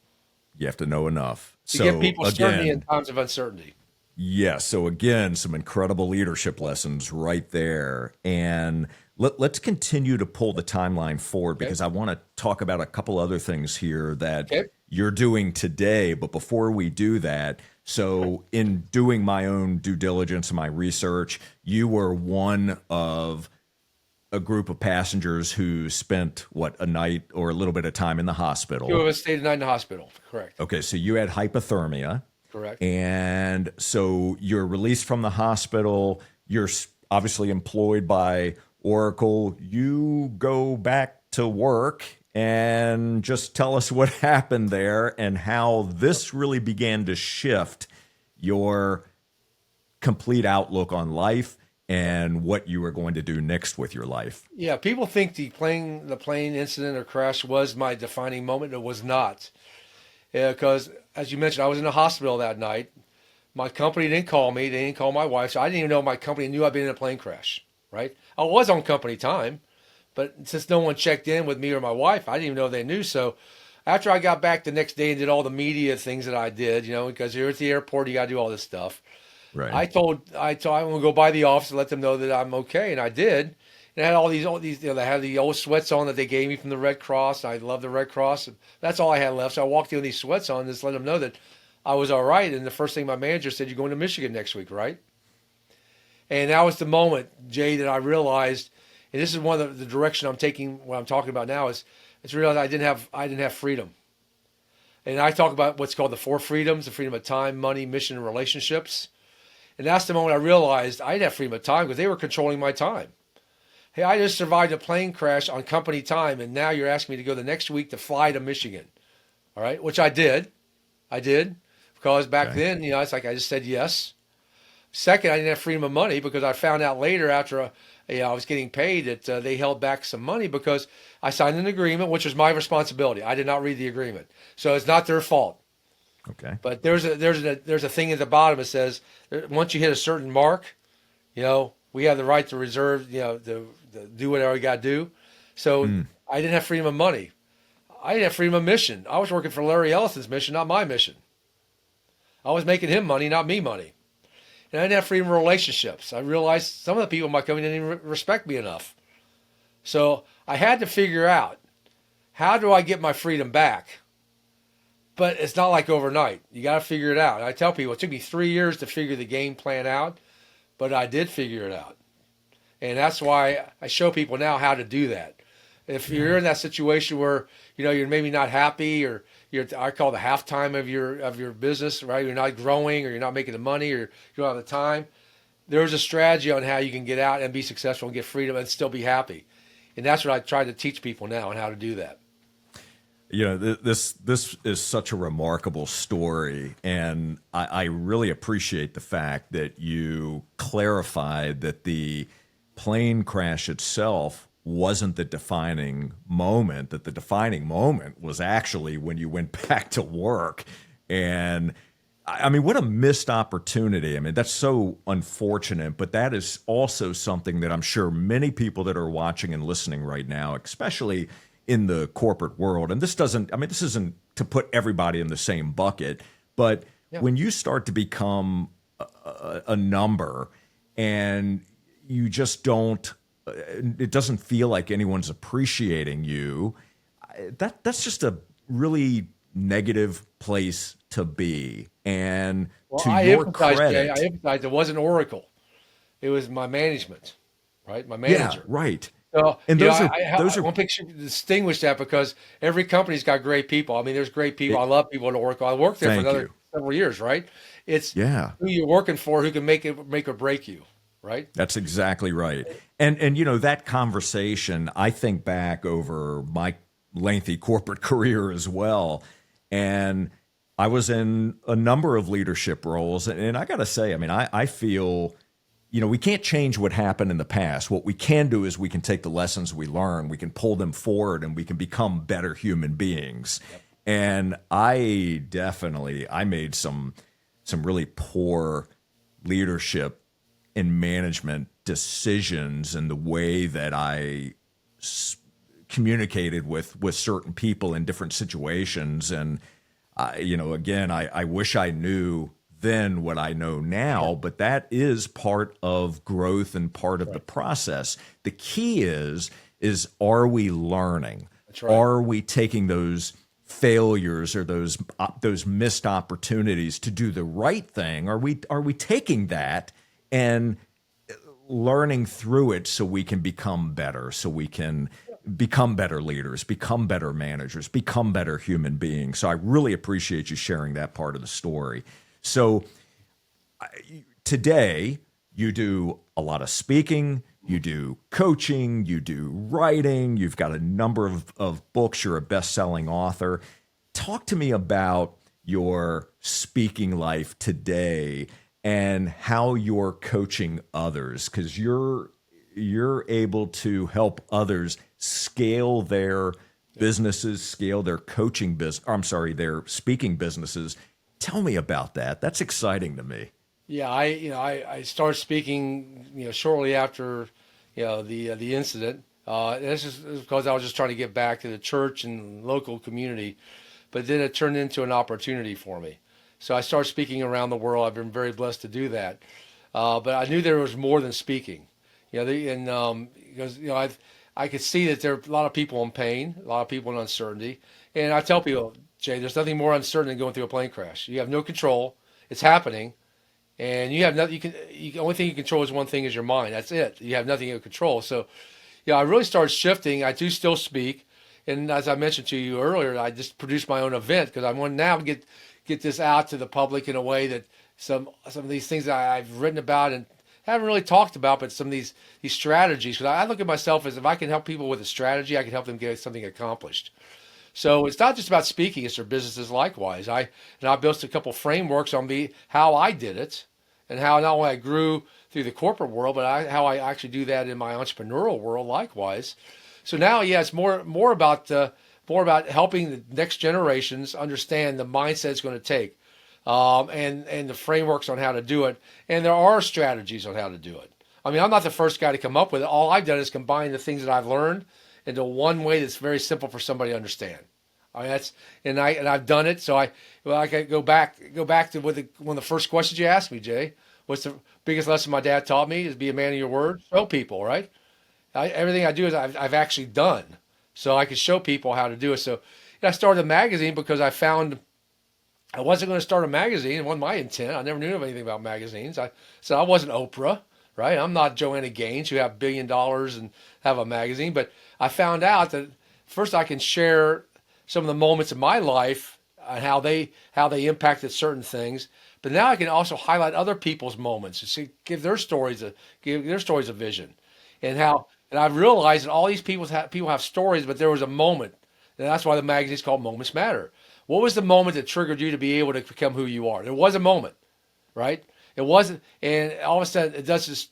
You have to know enough. To give people certainty in times of uncertainty. Yes. So again, some incredible leadership lessons right there. And let's continue to pull the timeline forward, because I want to talk about a couple other things here that you're doing today. But before we do that, so in doing my own due diligence and my research, you were one of a group of passengers who spent, a night or a little bit of time in the hospital. 2 of us stayed a night in the hospital. Correct. Okay. So you had hypothermia. Correct. And so you're released from the hospital. You're obviously employed by Oracle. You go back to work, and just tell us what happened there and how this really began to shift your complete outlook on life and what you were going to do next with your life. Yeah, people think the plane incident or crash was my defining moment. It was not, because as you mentioned, I was in the hospital that night. My company didn't call me. They didn't call my wife, so I didn't even know my company knew I'd been in a plane crash. Right? I was on company time, but since no one checked in with me or my wife, I didn't even know they knew. So after I got back the next day and did all the media things that I did, because you're at the airport, you got to do all this stuff. Right. I told I'm gonna go by the office and let them know that I'm okay, and I did. And I had all these, they had the old sweats on that they gave me from the Red Cross. I love the Red Cross. That's all I had left. So I walked in with these sweats on and just let them know that I was all right. And the first thing my manager said, "You're going to Michigan next week, right?" And that was the moment, Jay, that I realized, and this is one of the direction I'm taking. What I'm talking about now is realize I didn't have freedom. And I talk about what's called the four freedoms: the freedom of time, money, mission, and relationships. And that's the moment I realized I didn't have freedom of time because they were controlling my time. Hey, I just survived a plane crash on company time, and now you're asking me to go the next week to fly to Michigan. All right, which I did. Because back then, it's like I just said yes. Second, I didn't have freedom of money because I found out later after I was getting paid that they held back some money because I signed an agreement, which was my responsibility. I did not read the agreement, so it's not their fault. Okay. But there's a thing at the bottom that says once you hit a certain mark, we have the right to reserve, to do whatever we got to do. So I didn't have freedom of money. I didn't have freedom of mission. I was working for Larry Ellison's mission, not my mission. I was making him money, not me money. And I didn't have freedom of relationships. I realized some of the people in my company didn't even respect me enough. So I had to figure out, how do I get my freedom back? But it's not like overnight. You got to figure it out. And I tell people it took me 3 years to figure the game plan out, but I did figure it out. And that's why I show people now how to do that. If you're in that situation where, you're maybe not happy, or I call the halftime of your business, right? You're not growing, or you're not making the money, or you don't have the time. There's a strategy on how you can get out and be successful and get freedom and still be happy. And that's what I try to teach people now on how to do that. This is such a remarkable story, and I really appreciate the fact that you clarified that the plane crash itself wasn't the defining moment, that the defining moment was actually when you went back to work. And I mean, what a missed opportunity. I mean, that's so unfortunate, but that is also something that I'm sure many people that are watching and listening right now, especially in the corporate world, and this isn't to put everybody in the same bucket, but when you start to become a number and you just it doesn't feel like anyone's appreciating you, that's just a really negative place to be. And to your credit, I emphasized it wasn't Oracle. It was my management, right? My manager. Yeah, right. So, and I want to distinguish that because every company's got great people. I mean, there's great people. I love people at Oracle. I worked there for another several years, right? It's who you're working for who can make or break you, right? That's exactly right. And that conversation, I think back over my lengthy corporate career as well, and I was in a number of leadership roles, and I got to say, I mean, I feel, we can't change what happened in the past. What we can do is we can take the lessons we learn, we can pull them forward, and we can become better human beings. Yep. And I made some really poor leadership and management decisions in the way that I communicated with certain people in different situations. And, again, I wish I knew then what I know now, but that is part of growth and part of the process. The key is are we learning? That's right. Are we taking those failures or those missed opportunities to do the right thing? Are we taking that and learning through it so we can become better, so we can become better leaders, become better managers, become better human beings? So I really appreciate you sharing that part of the story. So today you do a lot of speaking, you do coaching, you do writing, you've got a number of books, you're a best-selling author. Talk to me about your speaking life today and how you're coaching others, because you're able to help others scale their businesses, scale their coaching business. I'm sorry, their speaking businesses. Tell me about that. That's exciting to me. Yeah, I started speaking, shortly after, the incident. This is because I was just trying to get back to the church and local community, but then it turned into an opportunity for me. So I started speaking around the world. I've been very blessed to do that. But I knew there was more than speaking. Because I could see that there are a lot of people in pain, a lot of people in uncertainty, and I tell people, Jay, there's nothing more uncertain than going through a plane crash. You have no control. It's happening. And you have nothing. The only thing you control is one thing: is your mind. That's it. You have nothing in control. So, I really started shifting. I do still speak, and as I mentioned to you earlier, I just produced my own event because I want to now get this out to the public in a way that some of these things that I've written about and haven't really talked about, but some of these strategies. Because I look at myself as if I can help people with a strategy, I can help them get something accomplished. So it's not just about speaking; it's their businesses likewise. I built a couple frameworks on how I did it, and how not only I grew through the corporate world, but how I actually do that in my entrepreneurial world likewise. So now, it's more about helping the next generations understand the mindset it's going to take, and the frameworks on how to do it. And there are strategies on how to do it. I mean, I'm not the first guy to come up with it. All I've done is combine the things that I've learned into one way that's very simple for somebody to understand. I mean, I've done it. So I could go back to one of the first questions you asked me, Jay. What's the biggest lesson my dad taught me? Is be a man of your word. Show people, right? Everything I do is I've actually done, so I can show people how to do it. So I started a magazine because I found I wasn't going to start a magazine. It wasn't my intent. I never knew anything about magazines. I wasn't Oprah, right? I'm not Joanna Gaines, who have $1 billion and have a magazine. But I found out that first I can share some of the moments in my life and how they impacted certain things. But now I can also highlight other people's moments and give their stories a vision, and I've realized that all these people have stories, but there was a moment, and that's why the magazine is called Moments Matter. What was the moment that triggered you to be able to become who you are? There was a moment, right? It wasn't, and all of a sudden it does just.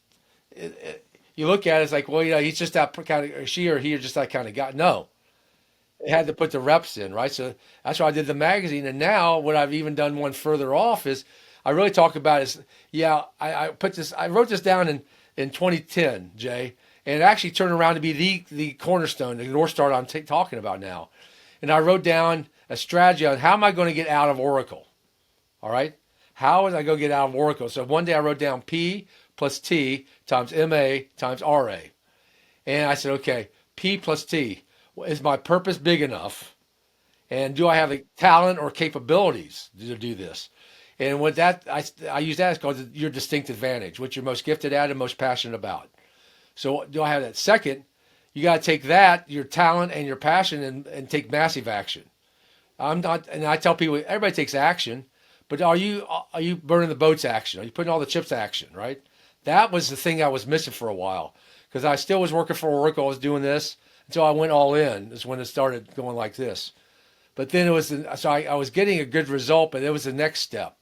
You look at it, it's like, well, he's just that kind of, or she or he are just that kind of guy. No, they had to put the reps in, right? So that's why I did the magazine. And now what I've even done one further off is I really talk about is, I wrote this down in 2010, Jay, and it actually turned around to be the cornerstone, the North Star I'm talking about now. And I wrote down a strategy on how am I going to get out of Oracle, all right? How is I going to get out of Oracle? So one day I wrote down P plus T times MA times RA. And I said, okay, P plus T. Is my purpose big enough? And do I have the talent or capabilities to do this? And with that, I use that as called your distinct advantage, what you're most gifted at and most passionate about. So do I have that? Second, you got to take that, your talent and your passion, and take massive action. And I tell people, everybody takes action, but are you burning the boats action? Are you putting all the chips action, right? That was the thing I was missing for a while, because I still was working for Oracle. I was doing this until I went all in. Is when it started going like this. But then I was getting a good result, but it was the next step.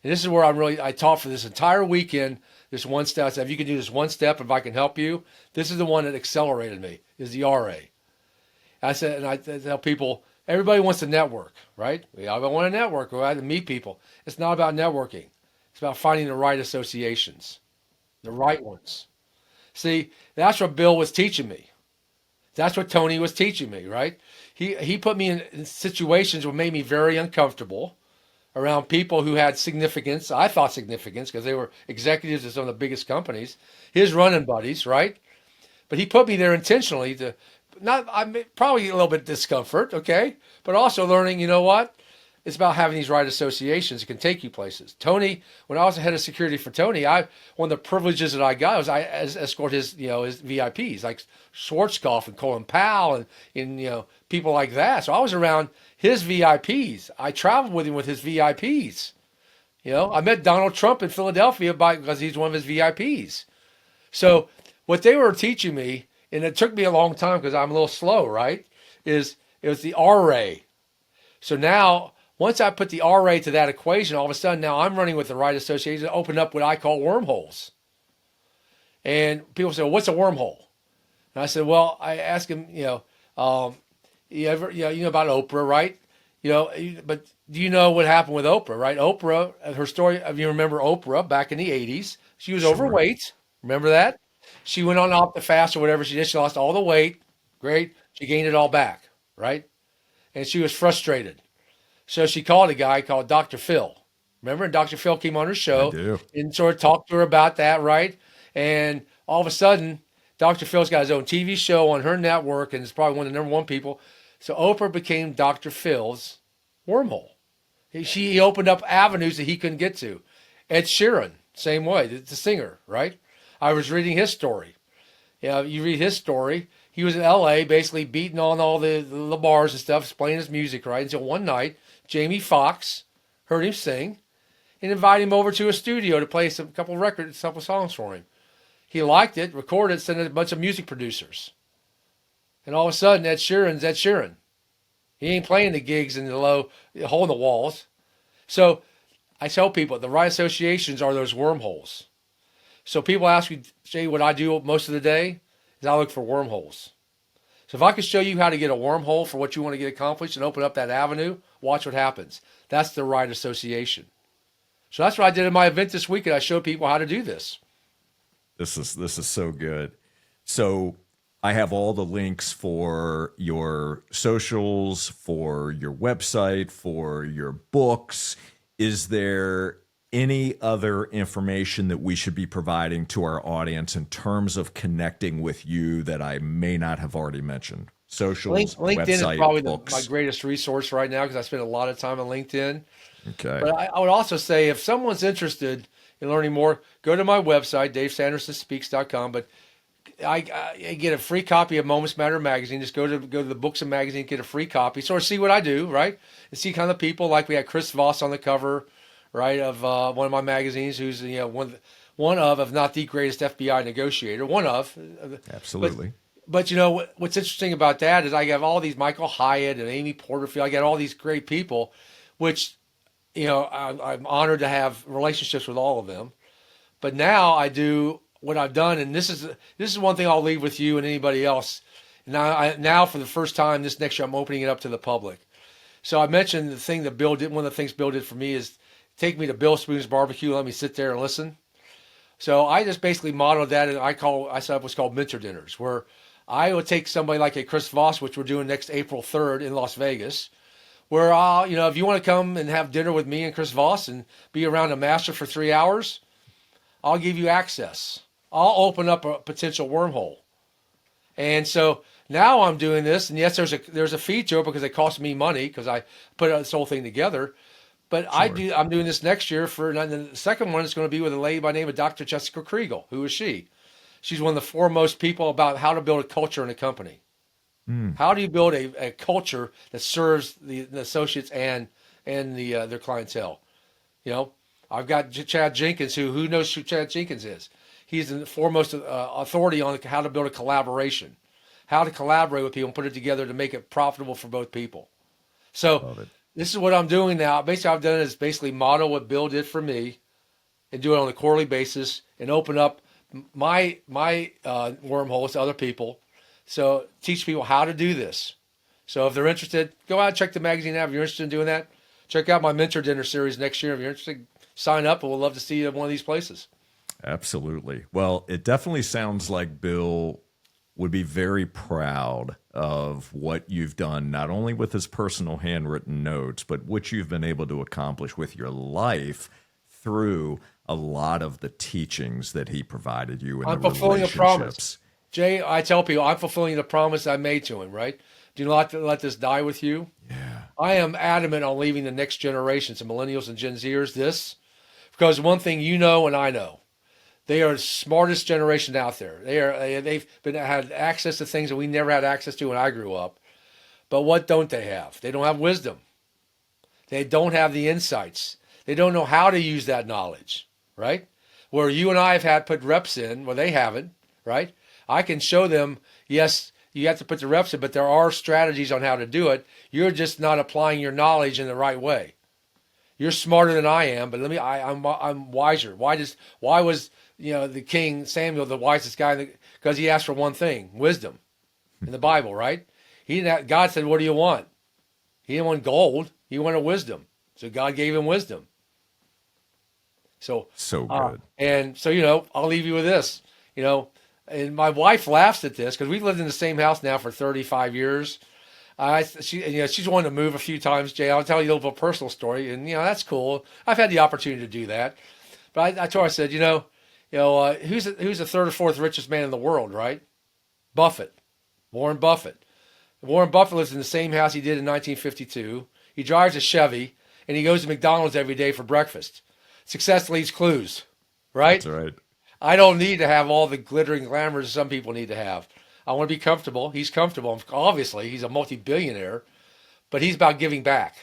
And this is where I taught for this entire weekend, this one step. I said, if you can do this one step, if I can help you, this is the one that accelerated me, is the RA. I said, and I tell people, everybody wants to network, right? I want to network, right? To meet people. It's not about networking. It's about finding the right associations, the right ones. See, that's what Bill was teaching me. That's what Tony was teaching me, right? He put me in situations that made me very uncomfortable around people who had significance. I thought significance because they were executives of some of the biggest companies, his running buddies, right? But he put me there intentionally to probably a little bit discomfort, okay? But also learning, you know what? It's about having these right associations that can take you places. Tony, when I was the head of security for Tony, one of the privileges that I got was I escort his VIPs like Schwarzkopf and Colin Powell and people like that. So I was around his VIPs. I traveled with him with his VIPs. I met Donald Trump in Philadelphia because he's one of his VIPs. So what they were teaching me, and it took me a long time because I'm a little slow, right? It was the RA. So now Once I put the RA to that equation, all of a sudden now I'm running with the right association to open up what I call wormholes. And people say, well, what's a wormhole? And I said, well, I asked him, you know about Oprah, right? But do you know what happened with Oprah, right? Oprah, her story, if you remember Oprah back in the 80s, she was Sure. overweight. Remember that? She went on off the fast or whatever she did. She lost all the weight. Great. She gained it all back, right? And she was frustrated. So she called a guy called Dr. Phil. Remember? And Dr. Phil came on her show I do. and sort of talked to her about that, right? And all of a sudden, Dr. Phil's got his own TV show on her network, and it's probably one of the number one people. So Oprah became Dr. Phil's wormhole. He opened up avenues that he couldn't get to. Ed Sheeran, same way, the singer, right? I was reading his story. You read his story. He was in L.A. basically beating on all the bars and stuff, playing his music, right? Until one night, Jamie Foxx heard him sing and invited him over to a studio to play a couple songs for him. He liked it, recorded it, sent it to a bunch of music producers. And all of a sudden, Ed Sheeran's Ed Sheeran. He ain't playing the gigs in the hole in the walls. So I tell people the right associations are those wormholes. So people ask me, Jay, what I do most of the day is I look for wormholes. So if I could show you how to get a wormhole for what you want to get accomplished and open up that avenue, watch what happens. That's the right association. So that's what I did in my event this weekend. I showed people how to do this. This is so good. So I have all the links for your socials, for your website, for your books. Is there any other information that we should be providing to our audience in terms of connecting with you that I may not have already mentioned? Socials, LinkedIn website, is probably books. my greatest resource right now because I spend a lot of time on LinkedIn. Okay. But I would also say if someone's interested in learning more, go to my website, davesandersonspeaks.com. But I get a free copy of Moments Matter magazine. Just go to the books and magazine, get a free copy. Sort of see what I do, right? And see kind of people like we had Chris Voss on the cover, right, of one of my magazines, who's one of, if not the greatest FBI negotiator, one of. Absolutely. But what's interesting about that is I have all these Michael Hyatt and Amy Porterfield. I got all these great people, which I'm honored to have relationships with all of them. But now I do what I've done, and this is one thing I'll leave with you and anybody else. Now for the first time this next year, I'm opening it up to the public. So I mentioned the thing that Bill did. One of the things Bill did for me is take me to Bill Spoon's barbecue, let me sit there and listen. So I just basically modeled that, and I set up what's called mentor dinners, where I would take somebody like a Chris Voss, which we're doing next April 3rd in Las Vegas, where if you want to come and have dinner with me and Chris Voss and be around a master for 3 hours, I'll give you access. I'll open up a potential wormhole. And so now I'm doing this, and yes, there's a fee to it because it costs me money because I put this whole thing together. But sure. I'm doing this next year and the second one is going to be with a lady by the name of Dr. Jessica Kriegel. Who is she? She's one of the foremost people about how to build a culture in a company. How do you build a culture that serves the associates and their clientele? I've got Chad Jenkins, who knows who Chad Jenkins is. He's the foremost authority on how to build a collaboration, how to collaborate with people and put it together to make it profitable for both people. So this is what I'm doing now. Basically, I've done is basically model what Bill did for me and do it on a quarterly basis and open up my wormholes to other people. So teach people how to do this. So if they're interested, go out and check the magazine out. If you're interested in doing that, check out my mentor dinner series next year. If you're interested, sign up, and we'll love to see you at one of these places. Absolutely. Well, it definitely sounds like Bill would be very proud of what you've done, not only with his personal handwritten notes, but what you've been able to accomplish with your life through a lot of the teachings that he provided you in the relationships. I'm fulfilling a promise. Jay, I tell people I'm fulfilling the promise I made to him, right? Do you not let this die with you? Yeah. I am adamant on leaving the next generations, the millennials and Gen Zers, this, because one thing you know and I know, they are the smartest generation out there. They've had access to things that we never had access to when I grew up. But what don't they have? They don't have wisdom. They don't have the insights. They don't know how to use that knowledge, right? Where you and I have had put reps in, well, they haven't, right? I can show them, yes, You have to put the reps in, but there are strategies on how to do it. You're just not applying your knowledge in the right way. You're smarter than I am, but I'm wiser. Why was the king Samuel the wisest guy? Because he asked for one thing: wisdom, in the Bible, right? God said, "What do you want?" He didn't want gold. He wanted wisdom. So God gave him wisdom. So good. And so I'll leave you with this. And my wife laughs at this because we've lived in the same house now for 35 years. She's wanted to move a few times, Jay. I'll tell you a little personal story, and that's cool. I've had the opportunity to do that, but I told her, I said, who's the third or fourth richest man in the world, right? Warren Buffett. Warren Buffett lives in the same house he did in 1952. He drives a Chevy, and he goes to McDonald's every day for breakfast. Success leaves clues, right? That's right. I don't need to have all the glittering glamours some people need to have. I want to be comfortable. He's comfortable. Obviously, he's a multi-billionaire, but he's about giving back.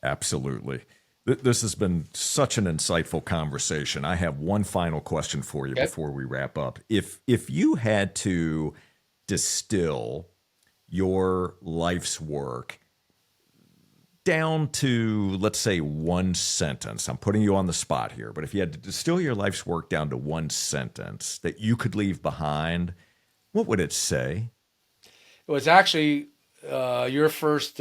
Absolutely. This has been such an insightful conversation. I have one final question for you before we wrap up. If you had to distill your life's work down to, let's say, one sentence. I'm putting you on the spot here, but if you had to distill your life's work down to one sentence that you could leave behind, what would it say? It was actually your first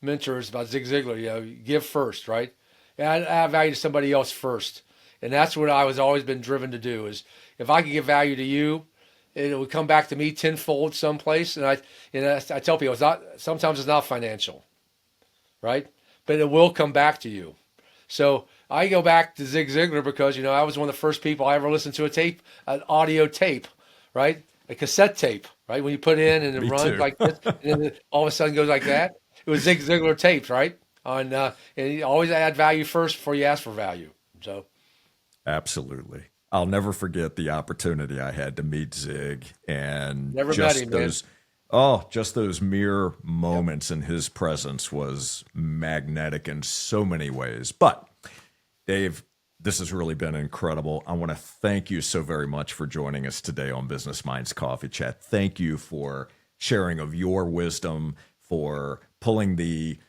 mentor is about Zig Ziglar. Give first, right? Add value to somebody else first, and that's what I was always been driven to do. Is if I could give value to you, it would come back to me tenfold someplace. And I tell people sometimes it's not financial. Right? But it will come back to you. So I go back to Zig Ziglar because, I was one of the first people I ever listened to an audio tape, right? A cassette tape, right? When you put it in and it runs like this, and then all of a sudden goes like that. It was Zig Ziglar tapes, right? And you always add value first before you ask for value. So, absolutely. I'll never forget the opportunity I had to meet Zig and never met him, man. Just those mere moments in his presence was magnetic in so many ways. But Dave, this has really been incredible. I want to thank you so very much for joining us today on Business Minds Coffee Chat. Thank you for sharing of your wisdom, for pulling the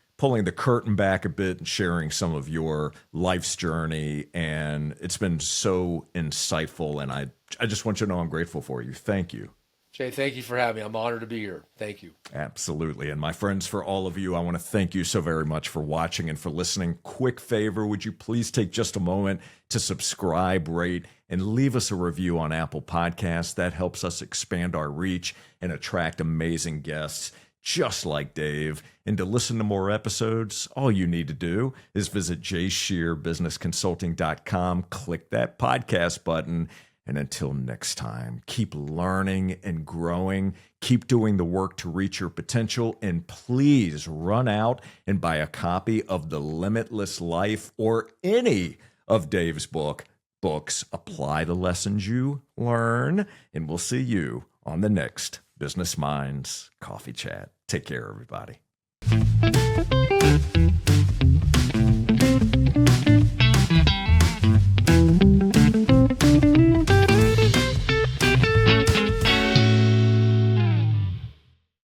curtain back a bit and sharing some of your life's journey. And it's been so insightful. And I just want you to know I'm grateful for you. Thank you. Jay, thank you for having me. I'm honored to be here. Thank you. Absolutely. And my friends, for all of you, I want to thank you so very much for watching and for listening. Quick favor, would you please take just a moment to subscribe, rate, and leave us a review on Apple Podcasts? That helps us expand our reach and attract amazing guests just like Dave. And to listen to more episodes, all you need to do is visit jscherbusinessconsulting.com, click that podcast button. And until next time, keep learning and growing. Keep doing the work to reach your potential. And please run out and buy a copy of The Limitless Life or any of Dave's books. Apply the lessons you learn. And we'll see you on the next Business Minds Coffee Chat. Take care, everybody.